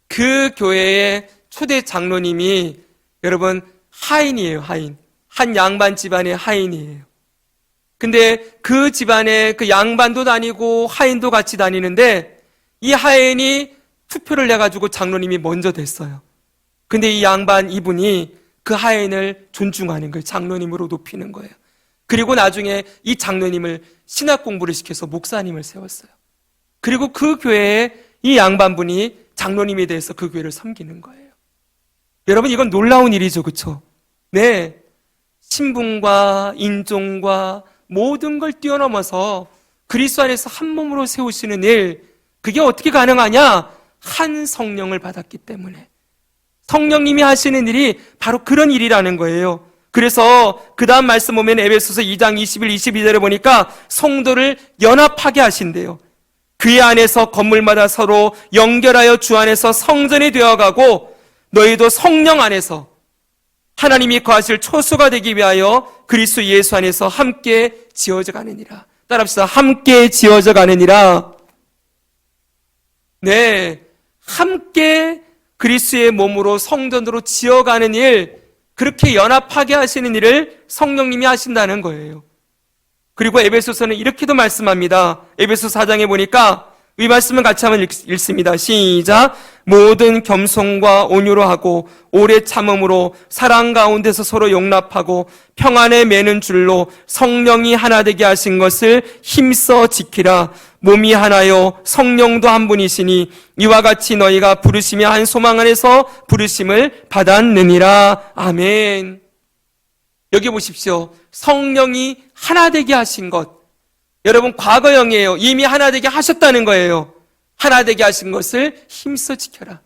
그 교회의 초대 장로님이 여러분 하인이에요, 하인. 한 양반 집안의 하인이에요. 근데 그 집안에 그 양반도 다니고 하인도 같이 다니는데 이 하인이 투표를 내가지고 장로님이 먼저 됐어요. 근데 이 양반 이분이 그 하인을 존중하는 거예요. 장로님으로 높이는 거예요. 그리고 나중에 이 장로님을 신학 공부를 시켜서 목사님을 세웠어요. 그리고 그 교회에 이 양반분이 장로님에 대해서 그 교회를 섬기는 거예요. 여러분, 이건 놀라운 일이죠, 그렇죠? 네, 신분과 인종과 모든 걸 뛰어넘어서 그리스도 안에서 한 몸으로 세우시는 일, 그게 어떻게 가능하냐? 한 성령을 받았기 때문에. 성령님이 하시는 일이 바로 그런 일이라는 거예요. 그래서 그 다음 말씀 보면 에베소서 2장 21, 22절에 보니까 성도를 연합하게 하신대요. 그의 안에서 건물마다 서로 연결하여 주 안에서 성전이 되어가고 너희도 성령 안에서 하나님이 거하실 초소가 되기 위하여 그리스도 예수 안에서 함께 지어져 가느니라. 따라합시다. 함께 지어져 가느니라. 네, 함께 그리스도의 몸으로 성전으로 지어가는 일, 그렇게 연합하게 하시는 일을 성령님이 하신다는 거예요. 그리고 에베소서는 이렇게도 말씀합니다. 에베소 4장에 보니까 이 말씀을 같이 한번 읽습니다. 시작. 모든 겸손과 온유로 하고 오래 참음으로 사랑 가운데서 서로 용납하고 평안에 매는 줄로 성령이 하나 되게 하신 것을 힘써 지키라. 몸이 하나요 성령도 한 분이시니 이와 같이 너희가 부르심의 한 소망 안에서 부르심을 받았느니라. 아멘. 여기 보십시오. 성령이 하나 되게 하신 것. 여러분, 과거형이에요. 이미 하나 되게 하셨다는 거예요. 하나 되게 하신 것을 힘써 지켜라.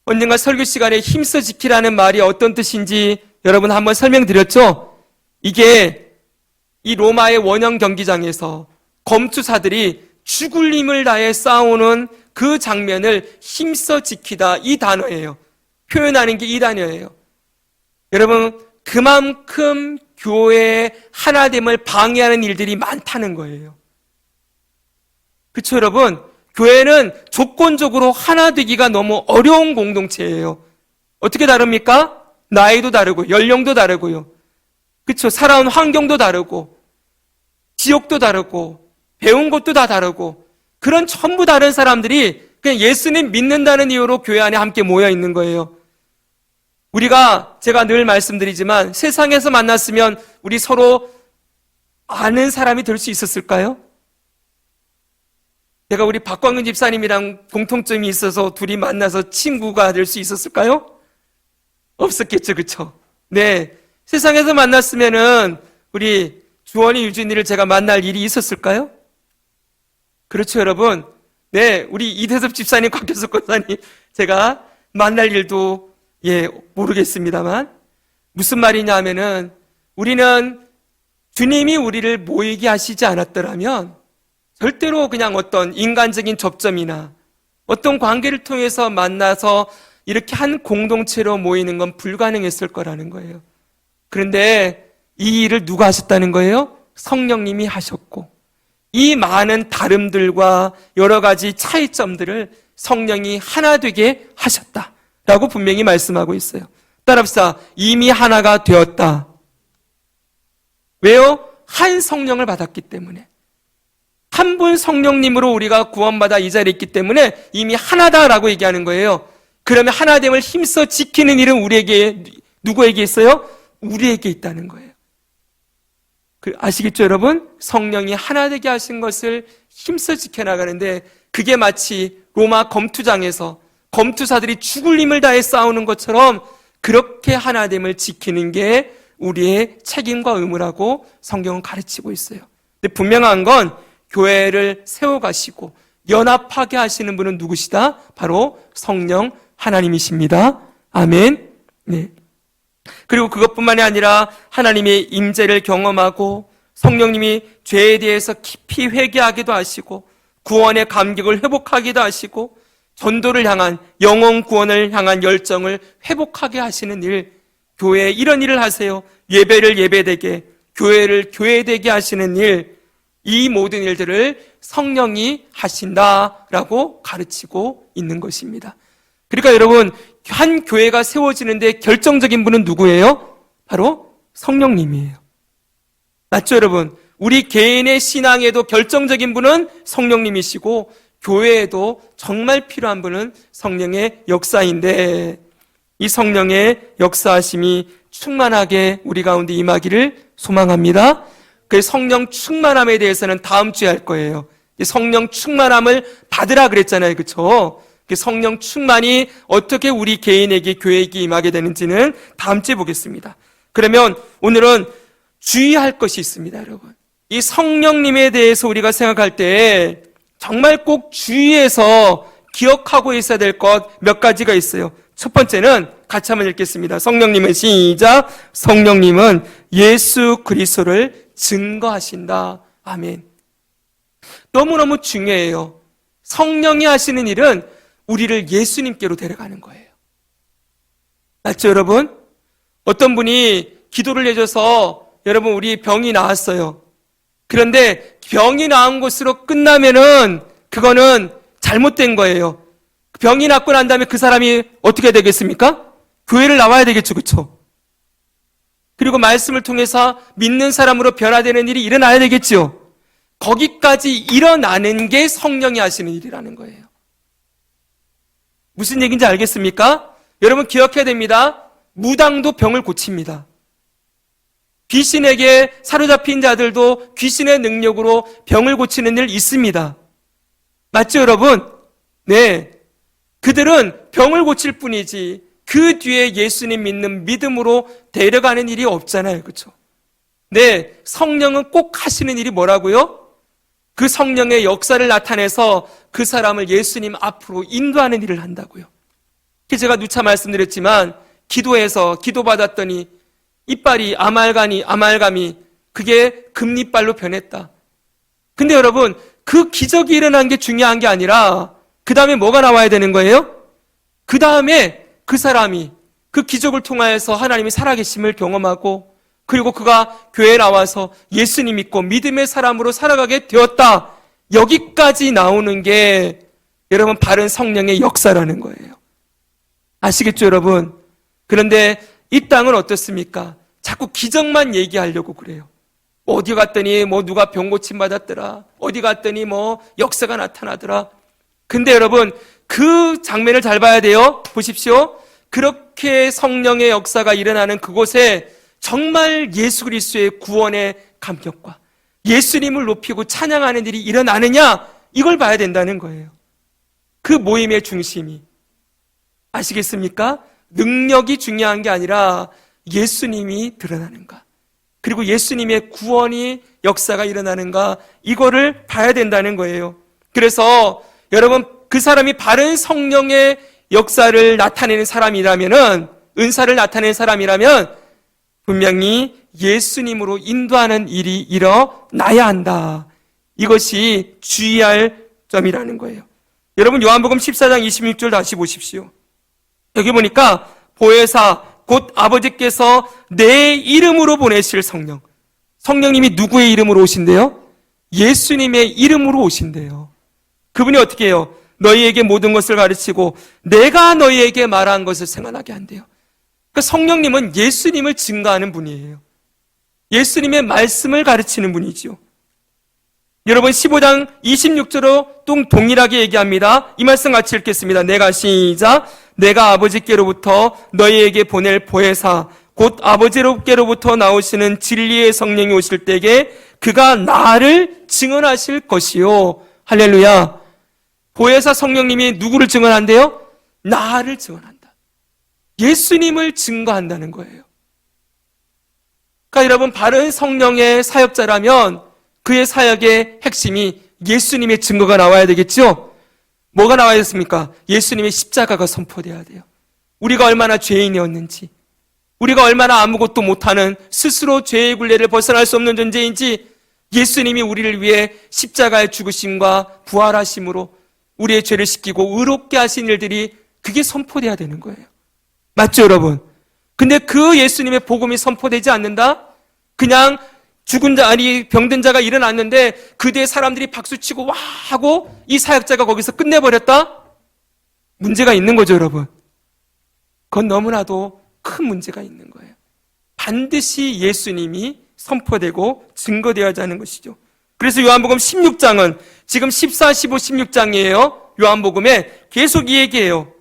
언젠가 설교 시간에 힘써 지키라는 말이 어떤 뜻인지 여러분 한번 설명드렸죠? 이게 이 로마의 원형 경기장에서 검투사들이 죽을 힘을 다해 싸우는 그 장면을 힘써 지키다, 이 단어예요. 표현하는 게 이 단어예요. 여러분, 그만큼 교회의 하나됨을 방해하는 일들이 많다는 거예요. 그렇죠, 여러분? 교회는 조건적으로 하나 되기가 너무 어려운 공동체예요. 어떻게 다릅니까? 나이도 다르고 연령도 다르고요. 그렇죠? 살아온 환경도 다르고 지역도 다르고 배운 것도 다 다르고 그런 전부 다른 사람들이 그냥 예수님 믿는다는 이유로 교회 안에 함께 모여 있는 거예요. 제가 늘 말씀드리지만 세상에서 만났으면 우리 서로 아는 사람이 될 수 있었을까요? 제가 우리 박광근 집사님이랑 공통점이 있어서 둘이 만나서 친구가 될 수 있었을까요? 없었겠죠, 그쵸? 네. 세상에서 만났으면은 우리 주원이, 유진이를 제가 만날 일이 있었을까요? 그렇죠, 여러분? 네. 우리 이대섭 집사님, 곽교석 권사님, 제가 만날 일도 모르겠습니다만 무슨 말이냐 하면은 우리는 주님이 우리를 모이게 하시지 않았더라면 절대로 그냥 어떤 인간적인 접점이나 어떤 관계를 통해서 만나서 이렇게 한 공동체로 모이는 건 불가능했을 거라는 거예요. 그런데 이 일을 누가 하셨다는 거예요? 성령님이 하셨고 이 많은 다름들과 여러 가지 차이점들을 성령이 하나 되게 하셨다 라고 분명히 말씀하고 있어요. 따라합시다. 이미 하나가 되었다. 왜요? 한 성령을 받았기 때문에. 한 분 성령님으로 우리가 구원받아 이 자리에 있기 때문에 이미 하나다라고 얘기하는 거예요. 그러면 하나됨을 힘써 지키는 일은 우리에게, 누구에게 있어요? 우리에게 있다는 거예요. 아시겠죠, 여러분? 성령이 하나 되게 하신 것을 힘써 지켜나가는데 그게 마치 로마 검투장에서 검투사들이 죽을 힘을 다해 싸우는 것처럼 그렇게 하나됨을 지키는 게 우리의 책임과 의무라고 성경은 가르치고 있어요. 근데 분명한 건 교회를 세워가시고 연합하게 하시는 분은 누구시다? 바로 성령 하나님이십니다. 아멘. 네. 그리고 그것뿐만이 아니라 하나님의 임재를 경험하고 성령님이 죄에 대해서 깊이 회개하기도 하시고 구원의 감격을 회복하기도 하시고 전도를 향한 영혼 구원을 향한 열정을 회복하게 하시는 일, 교회에 이런 일을 하세요. 예배를 예배되게, 교회를 교회되게 하시는 일, 이 모든 일들을 성령이 하신다라고 가르치고 있는 것입니다. 그러니까 여러분, 한 교회가 세워지는데 결정적인 분은 누구예요? 바로 성령님이에요. 맞죠, 여러분? 우리 개인의 신앙에도 결정적인 분은 성령님이시고 교회에도 정말 필요한 분은 성령의 역사인데 이 성령의 역사하심이 충만하게 우리 가운데 임하기를 소망합니다. 그 성령 충만함에 대해서는 다음 주에 할 거예요. 성령 충만함을 받으라 그랬잖아요. 그렇죠? 성령 충만이 어떻게 우리 개인에게 교회에게 임하게 되는지는 다음 주에 보겠습니다. 그러면 오늘은 주의할 것이 있습니다, 여러분. 이 성령님에 대해서 우리가 생각할 때 정말 꼭 주의해서 기억하고 있어야 될 것 몇 가지가 있어요. 첫 번째는 같이 한번 읽겠습니다. 성령님은 시작. 성령님은 예수 그리스도를 증거하신다. 아멘. 너무너무 중요해요. 성령이 하시는 일은 우리를 예수님께로 데려가는 거예요. 맞죠, 여러분? 어떤 분이 기도를 해줘서 여러분 우리 병이 나았어요. 그런데 병이 나은 것으로 끝나면은 그거는 잘못된 거예요. 병이 낫고 난 다음에 그 사람이 어떻게 되겠습니까? 교회를 나와야 되겠죠, 그렇죠? 그리고 말씀을 통해서 믿는 사람으로 변화되는 일이 일어나야 되겠죠. 거기까지 일어나는 게 성령이 하시는 일이라는 거예요. 무슨 얘기인지 알겠습니까? 여러분 기억해야 됩니다. 무당도 병을 고칩니다. 귀신에게 사로잡힌 자들도 귀신의 능력으로 병을 고치는 일 있습니다. 맞죠, 여러분? 네. 그들은 병을 고칠 뿐이지 그 뒤에 예수님 믿는 믿음으로 데려가는 일이 없잖아요. 그렇죠? 네. 성령은 꼭 하시는 일이 뭐라고요? 그 성령의 역사를 나타내서 그 사람을 예수님 앞으로 인도하는 일을 한다고요. 제가 누차 말씀드렸지만 기도해서 기도받았더니 이빨이 아말감이 그게 금리빨로 변했다. 근데 여러분 그 기적이 일어난 게 중요한 게 아니라 그 다음에 뭐가 나와야 되는 거예요? 그 다음에 그 사람이 그 기적을 통하여서 하나님이 살아계심을 경험하고 그리고 그가 교회에 나와서 예수님 믿고 믿음의 사람으로 살아가게 되었다. 여기까지 나오는 게 여러분 바른 성령의 역사라는 거예요. 아시겠죠, 여러분? 그런데 이 땅은 어떻습니까? 자꾸 기적만 얘기하려고 그래요. 어디 갔더니 누가 병 고침 받았더라. 어디 갔더니 역사가 나타나더라. 근데 여러분 그 장면을 잘 봐야 돼요. 보십시오. 그렇게 성령의 역사가 일어나는 그곳에 정말 예수 그리스도의 구원의 감격과 예수님을 높이고 찬양하는 일이 일어나느냐 이걸 봐야 된다는 거예요. 그 모임의 중심이 아시겠습니까? 능력이 중요한 게 아니라 예수님이 드러나는가 그리고 예수님의 구원이 역사가 일어나는가 이거를 봐야 된다는 거예요. 그래서 여러분 그 사람이 바른 성령의 역사를 나타내는 사람이라면은 은사를 나타내는 사람이라면 분명히 예수님으로 인도하는 일이 일어나야 한다. 이것이 주의할 점이라는 거예요. 여러분 요한복음 14장 26절 다시 보십시오. 여기 보니까 보혜사 곧 아버지께서 내 이름으로 보내실 성령. 성령님이 누구의 이름으로 오신대요? 예수님의 이름으로 오신대요. 그분이 어떻게 해요? 너희에게 모든 것을 가르치고 내가 너희에게 말한 것을 생각나게 한대요. 그러니까 성령님은 예수님을 증거하는 분이에요. 예수님의 말씀을 가르치는 분이지요. 여러분 15장 26절로 또 동일하게 얘기합니다. 이 말씀 같이 읽겠습니다. 내가 아버지께로부터 너희에게 보낼 보혜사 곧 아버지께로부터 나오시는 진리의 성령이 오실 때에 그가 나를 증언하실 것이요. 할렐루야. 보혜사 성령님이 누구를 증언한대요? 나를 증언한다. 예수님을 증거한다는 거예요. 그러니까 여러분 바른 성령의 사역자라면 그의 사역의 핵심이 예수님의 증거가 나와야 되겠죠? 뭐가 나와야 됐습니까? 예수님의 십자가가 선포돼야 돼요. 우리가 얼마나 죄인이었는지, 우리가 얼마나 아무것도 못하는 스스로 죄의 굴레를 벗어날 수 없는 존재인지 예수님이 우리를 위해 십자가의 죽으심과 부활하심으로 우리의 죄를 씻기고 의롭게 하신 일들이 그게 선포돼야 되는 거예요. 맞죠, 여러분? 근데 그 예수님의 복음이 선포되지 않는다? 그냥 죽은 자, 아니 병든 자가 일어났는데 그대의 사람들이 박수치고 와 하고 이 사역자가 거기서 끝내버렸다? 문제가 있는 거죠, 여러분. 그건 너무나도 큰 문제가 있는 거예요. 반드시 예수님이 선포되고 증거되어야 하는 것이죠. 그래서 요한복음 16장은 지금 14, 15, 16장이에요. 요한복음에 계속 이 얘기해요.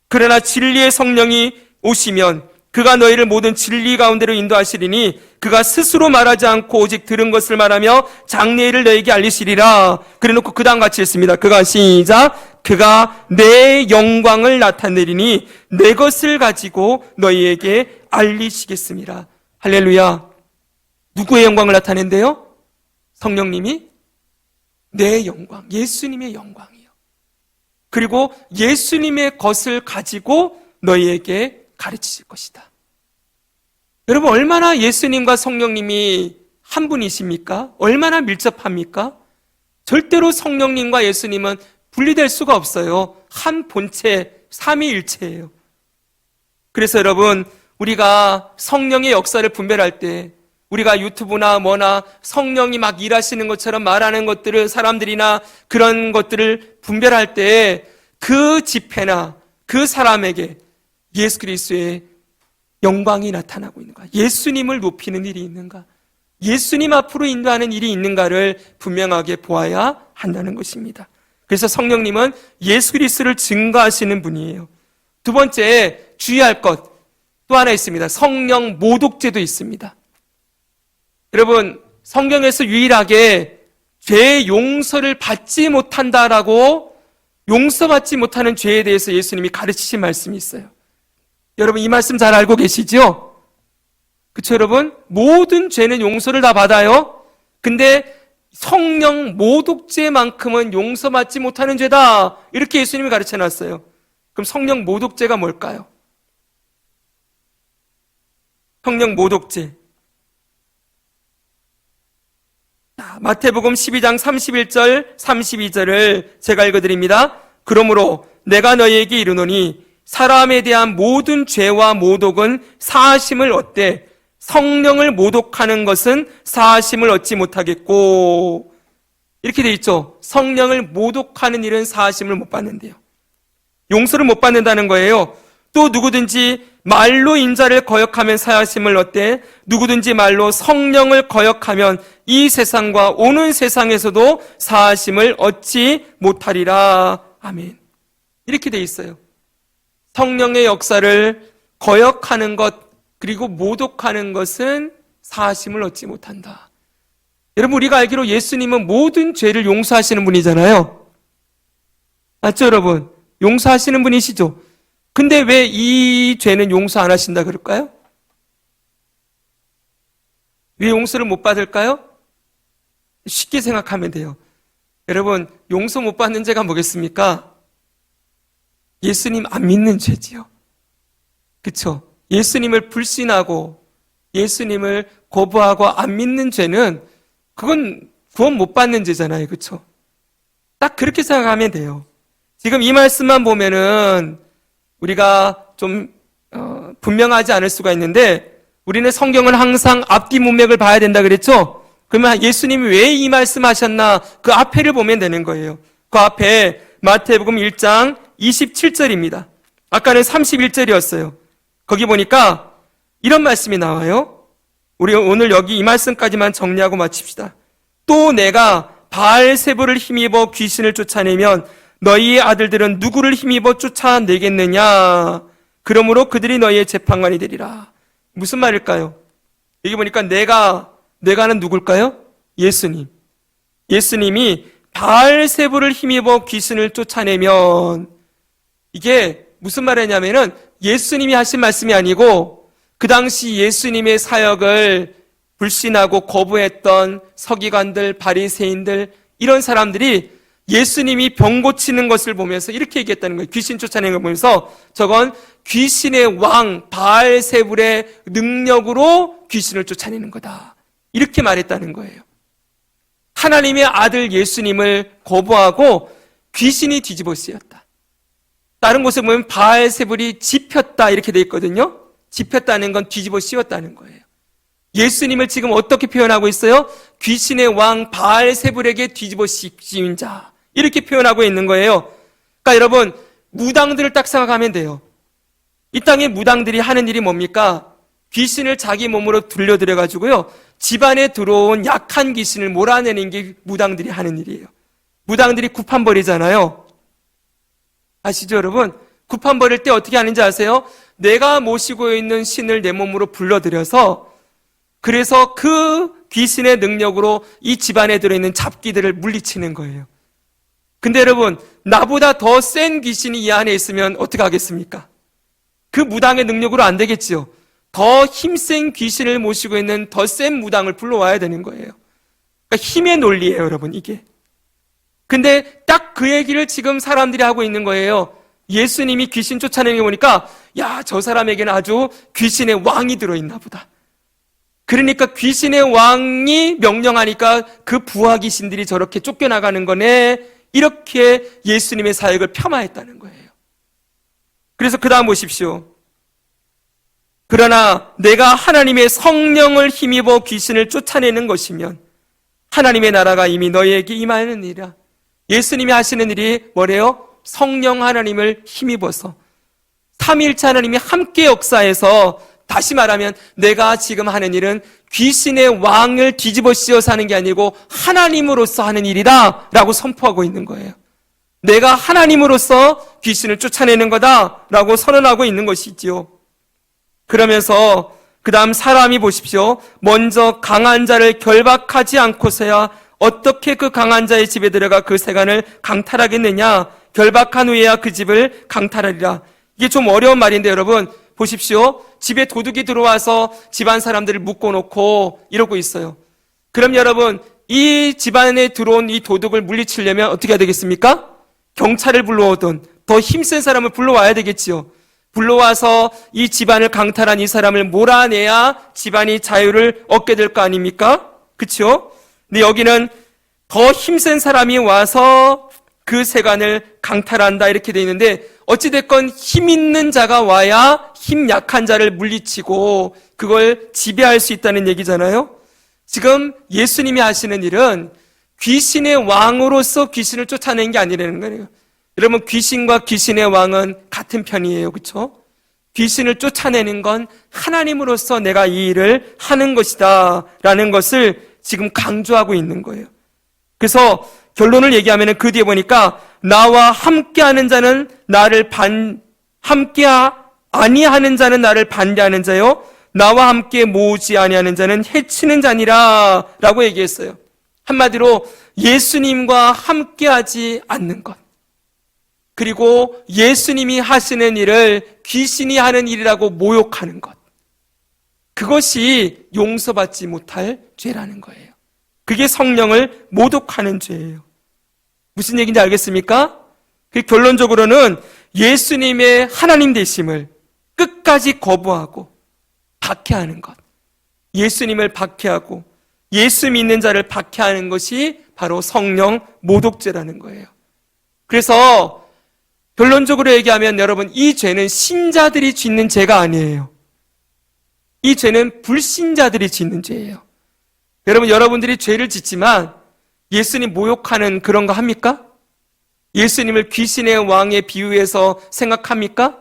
그러나 진리의 성령이 오시면 그가 너희를 모든 진리 가운데로 인도하시리니 그가 스스로 말하지 않고 오직 들은 것을 말하며 장래일을 너희에게 알리시리라. 그래놓고 그 다음 같이 했습니다. 그가 시작. 그가 내 영광을 나타내리니 내 것을 가지고 너희에게 알리시겠습니다. 할렐루야. 누구의 영광을 나타낸대요? 성령님이 내 영광, 예수님의 영광이요. 그리고 예수님의 것을 가지고 너희에게 가르치실 것이다. 여러분 얼마나 예수님과 성령님이 한 분이십니까? 얼마나 밀접합니까? 절대로 성령님과 예수님은 분리될 수가 없어요. 한 본체, 삼위일체예요. 그래서 여러분 우리가 성령의 역사를 분별할 때 우리가 유튜브나 뭐나 성령이 막 일하시는 것처럼 말하는 것들을 사람들이나 그런 것들을 분별할 때 그 집회나 그 사람에게 예수 그리스도의 영광이 나타나고 있는가? 예수님을 높이는 일이 있는가? 예수님 앞으로 인도하는 일이 있는가를 분명하게 보아야 한다는 것입니다. 그래서 성령님은 예수 그리스도를 증거하시는 분이에요. 두 번째 주의할 것 또 하나 있습니다. 성령 모독죄도 있습니다. 여러분 성경에서 유일하게 죄의 용서를 받지 못한다라고 용서받지 못하는 죄에 대해서 예수님이 가르치신 말씀이 있어요. 여러분 이 말씀 잘 알고 계시죠? 그렇죠 여러분? 모든 죄는 용서를 다 받아요. 근데 성령 모독죄만큼은 용서받지 못하는 죄다. 이렇게 예수님이 가르쳐놨어요. 그럼 성령 모독죄가 뭘까요? 성령 모독죄. 마태복음 12장 31절 32절을 제가 읽어드립니다. 그러므로 내가 너희에게 이르노니 사람에 대한 모든 죄와 모독은 사하심을 얻되 성령을 모독하는 것은 사하심을 얻지 못하겠고 이렇게 돼 있죠. 성령을 모독하는 일은 사하심을 못 받는데요. 용서를 못 받는다는 거예요. 또 누구든지 말로 인자를 거역하면 사하심을 얻되 누구든지 말로 성령을 거역하면 이 세상과 오는 세상에서도 사하심을 얻지 못하리라. 아멘. 이렇게 돼 있어요. 성령의 역사를 거역하는 것 그리고 모독하는 것은 사하심을 얻지 못한다. 여러분 우리가 알기로 예수님은 모든 죄를 용서하시는 분이잖아요. 맞죠 여러분? 용서하시는 분이시죠. 근데 왜 이 죄는 용서 안 하신다 그럴까요? 왜 용서를 못 받을까요? 쉽게 생각하면 돼요. 여러분 용서 못 받는 죄가 뭐겠습니까? 예수님 안 믿는 죄지요. 그쵸? 예수님을 불신하고 예수님을 거부하고 안 믿는 죄는 그건 구원 못 받는 죄잖아요. 그쵸? 딱 그렇게 생각하면 돼요. 지금 이 말씀만 보면은 우리가 좀 분명하지 않을 수가 있는데 우리는 성경을 항상 앞뒤 문맥을 봐야 된다 그랬죠? 그러면 예수님이 왜 이 말씀하셨나 그 앞에를 보면 되는 거예요. 그 앞에 마태복음 1장 27절입니다. 아까는 31절이었어요. 거기 보니까 이런 말씀이 나와요. 우리 오늘 여기 이 말씀까지만 정리하고 마칩시다. 또 내가 바알세불을 힘입어 귀신을 쫓아내면 너희의 아들들은 누구를 힘입어 쫓아내겠느냐? 그러므로 그들이 너희의 재판관이 되리라. 무슨 말일까요? 여기 보니까 내가는 누굴까요? 예수님. 예수님이 바알세불을 힘입어 귀신을 쫓아내면, 이게 무슨 말이냐면은 예수님이 하신 말씀이 아니고 그 당시 예수님의 사역을 불신하고 거부했던 서기관들, 바리새인들, 이런 사람들이 예수님이 병 고치는 것을 보면서 이렇게 얘기했다는 거예요. 귀신 쫓아내는 걸 보면서 저건 귀신의 왕 바알세불의 능력으로 귀신을 쫓아내는 거다. 이렇게 말했다는 거예요. 하나님의 아들 예수님을 거부하고 귀신이 뒤집어 쓰였다. 다른 곳에 보면 바알세불이 짚혔다 이렇게 돼 있거든요. 짚혔다는 건 뒤집어 씌웠다는 거예요. 예수님을 지금 어떻게 표현하고 있어요? 귀신의 왕 바알세불에게 뒤집어 씌운 자, 이렇게 표현하고 있는 거예요. 그러니까 여러분, 무당들을 딱 생각하면 돼요. 이 땅의 무당들이 하는 일이 뭡니까? 귀신을 자기 몸으로 들려들여가지고요, 집안에 들어온 약한 귀신을 몰아내는 게 무당들이 하는 일이에요. 무당들이 구판 벌이잖아요. 아시죠, 여러분? 구판 벌일 때 어떻게 하는지 아세요? 내가 모시고 있는 신을 내 몸으로 불러들여서, 그래서 그 귀신의 능력으로 이 집안에 들어있는 잡귀들을 물리치는 거예요. 근데 여러분, 나보다 더 센 귀신이 이 안에 있으면 어떻게 하겠습니까? 그 무당의 능력으로 안 되겠지요. 더 힘센 귀신을 모시고 있는 더 센 무당을 불러와야 되는 거예요. 그러니까 힘의 논리예요, 여러분, 이게. 근데 딱 그 얘기를 지금 사람들이 하고 있는 거예요. 예수님이 귀신 쫓아내는 거 보니까, 야, 저 사람에게는 아주 귀신의 왕이 들어있나 보다. 그러니까 귀신의 왕이 명령하니까 그 부하 귀신들이 저렇게 쫓겨나가는 거네. 이렇게 예수님의 사역을 폄하했다는 거예요. 그래서 그 다음 보십시오. 그러나 내가 하나님의 성령을 힘입어 귀신을 쫓아내는 것이면 하나님의 나라가 이미 너희에게 임하느니라. 예수님이 하시는 일이 뭐래요? 성령 하나님을 힘입어서 삼위일체 하나님이 함께 역사해서, 다시 말하면 내가 지금 하는 일은 귀신의 왕을 뒤집어 씌워서 하는 게 아니고 하나님으로서 하는 일이다 라고 선포하고 있는 거예요. 내가 하나님으로서 귀신을 쫓아내는 거다 라고 선언하고 있는 것이지요. 그러면서 그 다음 사람이 보십시오. 먼저 강한 자를 결박하지 않고서야 어떻게 그 강한 자의 집에 들어가 그 세간을 강탈하겠느냐? 결박한 후에야 그 집을 강탈하리라. 이게 좀 어려운 말인데 여러분 보십시오. 집에 도둑이 들어와서 집안 사람들을 묶어놓고 이러고 있어요. 그럼 여러분, 이 집안에 들어온 이 도둑을 물리치려면 어떻게 해야 되겠습니까? 경찰을 불러오든 더 힘센 사람을 불러와야 되겠지요. 불러와서 이 집안을 강탈한 이 사람을 몰아내야 집안이 자유를 얻게 될 거 아닙니까? 그렇죠? 근데 여기는 더 힘센 사람이 와서 그 세간을 강탈한다 이렇게 돼 있는데, 어찌됐건 힘 있는 자가 와야 힘 약한 자를 물리치고 그걸 지배할 수 있다는 얘기잖아요. 지금 예수님이 하시는 일은 귀신의 왕으로서 귀신을 쫓아내는 게 아니라는 거예요. 여러분, 귀신과 귀신의 왕은 같은 편이에요. 그렇죠? 귀신을 쫓아내는 건 하나님으로서 내가 이 일을 하는 것이다 라는 것을 지금 강조하고 있는 거예요. 그래서 결론을 얘기하면 그 뒤에 보니까 나와 함께하는 자는 나를 함께 아니하는 자는 나를 반대하는 자요, 나와 함께 모으지 아니하는 자는 해치는 자니라 라고 얘기했어요. 한마디로 예수님과 함께하지 않는 것, 그리고 예수님이 하시는 일을 귀신이 하는 일이라고 모욕하는 것, 그것이 용서받지 못할 죄라는 거예요. 그게 성령을 모독하는 죄예요. 무슨 얘기인지 알겠습니까? 그 결론적으로는 예수님의 하나님 되심을 끝까지 거부하고 박해하는 것, 예수님을 박해하고 예수 믿는 자를 박해하는 것이 바로 성령 모독죄라는 거예요. 그래서 결론적으로 얘기하면 여러분, 이 죄는 신자들이 짓는 죄가 아니에요. 이 죄는 불신자들이 짓는 죄예요. 여러분, 여러분들이 죄를 짓지만 예수님 모욕하는 그런 거 합니까? 예수님을 귀신의 왕에 비유해서 생각합니까?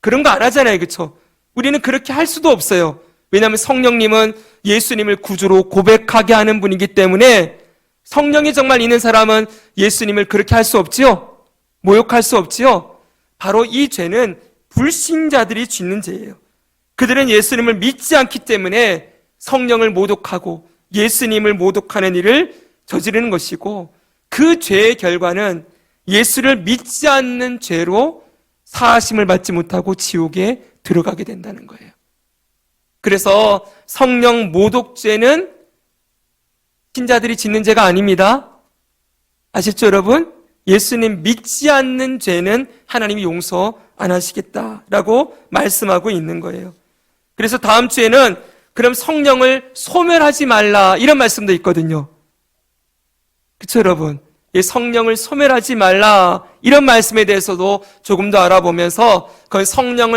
그런 거 안 하잖아요. 그렇죠? 우리는 그렇게 할 수도 없어요. 왜냐하면 성령님은 예수님을 구주로 고백하게 하는 분이기 때문에 성령이 정말 있는 사람은 예수님을 그렇게 할 수 없지요. 모욕할 수 없지요. 바로 이 죄는 불신자들이 짓는 죄예요. 그들은 예수님을 믿지 않기 때문에 성령을 모독하고 예수님을 모독하는 일을 저지르는 것이고, 그 죄의 결과는 예수를 믿지 않는 죄로 사하심을 받지 못하고 지옥에 들어가게 된다는 거예요. 그래서 성령 모독죄는 신자들이 짓는 죄가 아닙니다. 아시죠, 여러분? 예수님 믿지 않는 죄는 하나님이 용서 안 하시겠다라고 말씀하고 있는 거예요. 그래서 다음 주에는 그럼 성령을 소멸하지 말라, 이런 말씀도 있거든요. 그렇죠, 여러분? 이 성령을 소멸하지 말라, 이런 말씀에 대해서도 조금 더 알아보면서 그 성령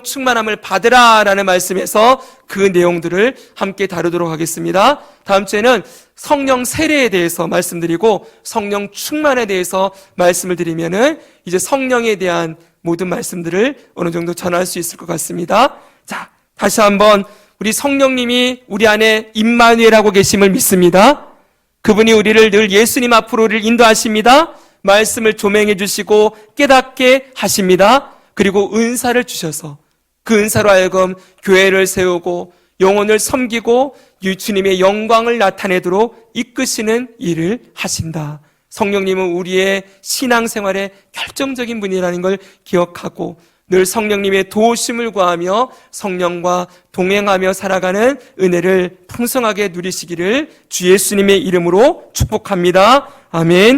충만함을 받으라라는 말씀에서 그 내용들을 함께 다루도록 하겠습니다. 다음 주에는 성령 세례에 대해서 말씀드리고 성령 충만에 대해서 말씀을 드리면은 이제 성령에 대한 모든 말씀들을 어느 정도 전할 수 있을 것 같습니다. 자, 다시 한번 우리 성령님이 우리 안에 임마누엘하고 계심을 믿습니다. 그분이 우리를 늘 예수님 앞으로 우리를 인도하십니다. 말씀을 조명해 주시고 깨닫게 하십니다. 그리고 은사를 주셔서 그 은사로 하여금 교회를 세우고 영혼을 섬기고 주님의 영광을 나타내도록 이끄시는 일을 하신다. 성령님은 우리의 신앙생활에 결정적인 분이라는 걸 기억하고 늘 성령님의 도우심을 구하며 성령과 동행하며 살아가는 은혜를 풍성하게 누리시기를 주 예수님의 이름으로 축복합니다. 아멘.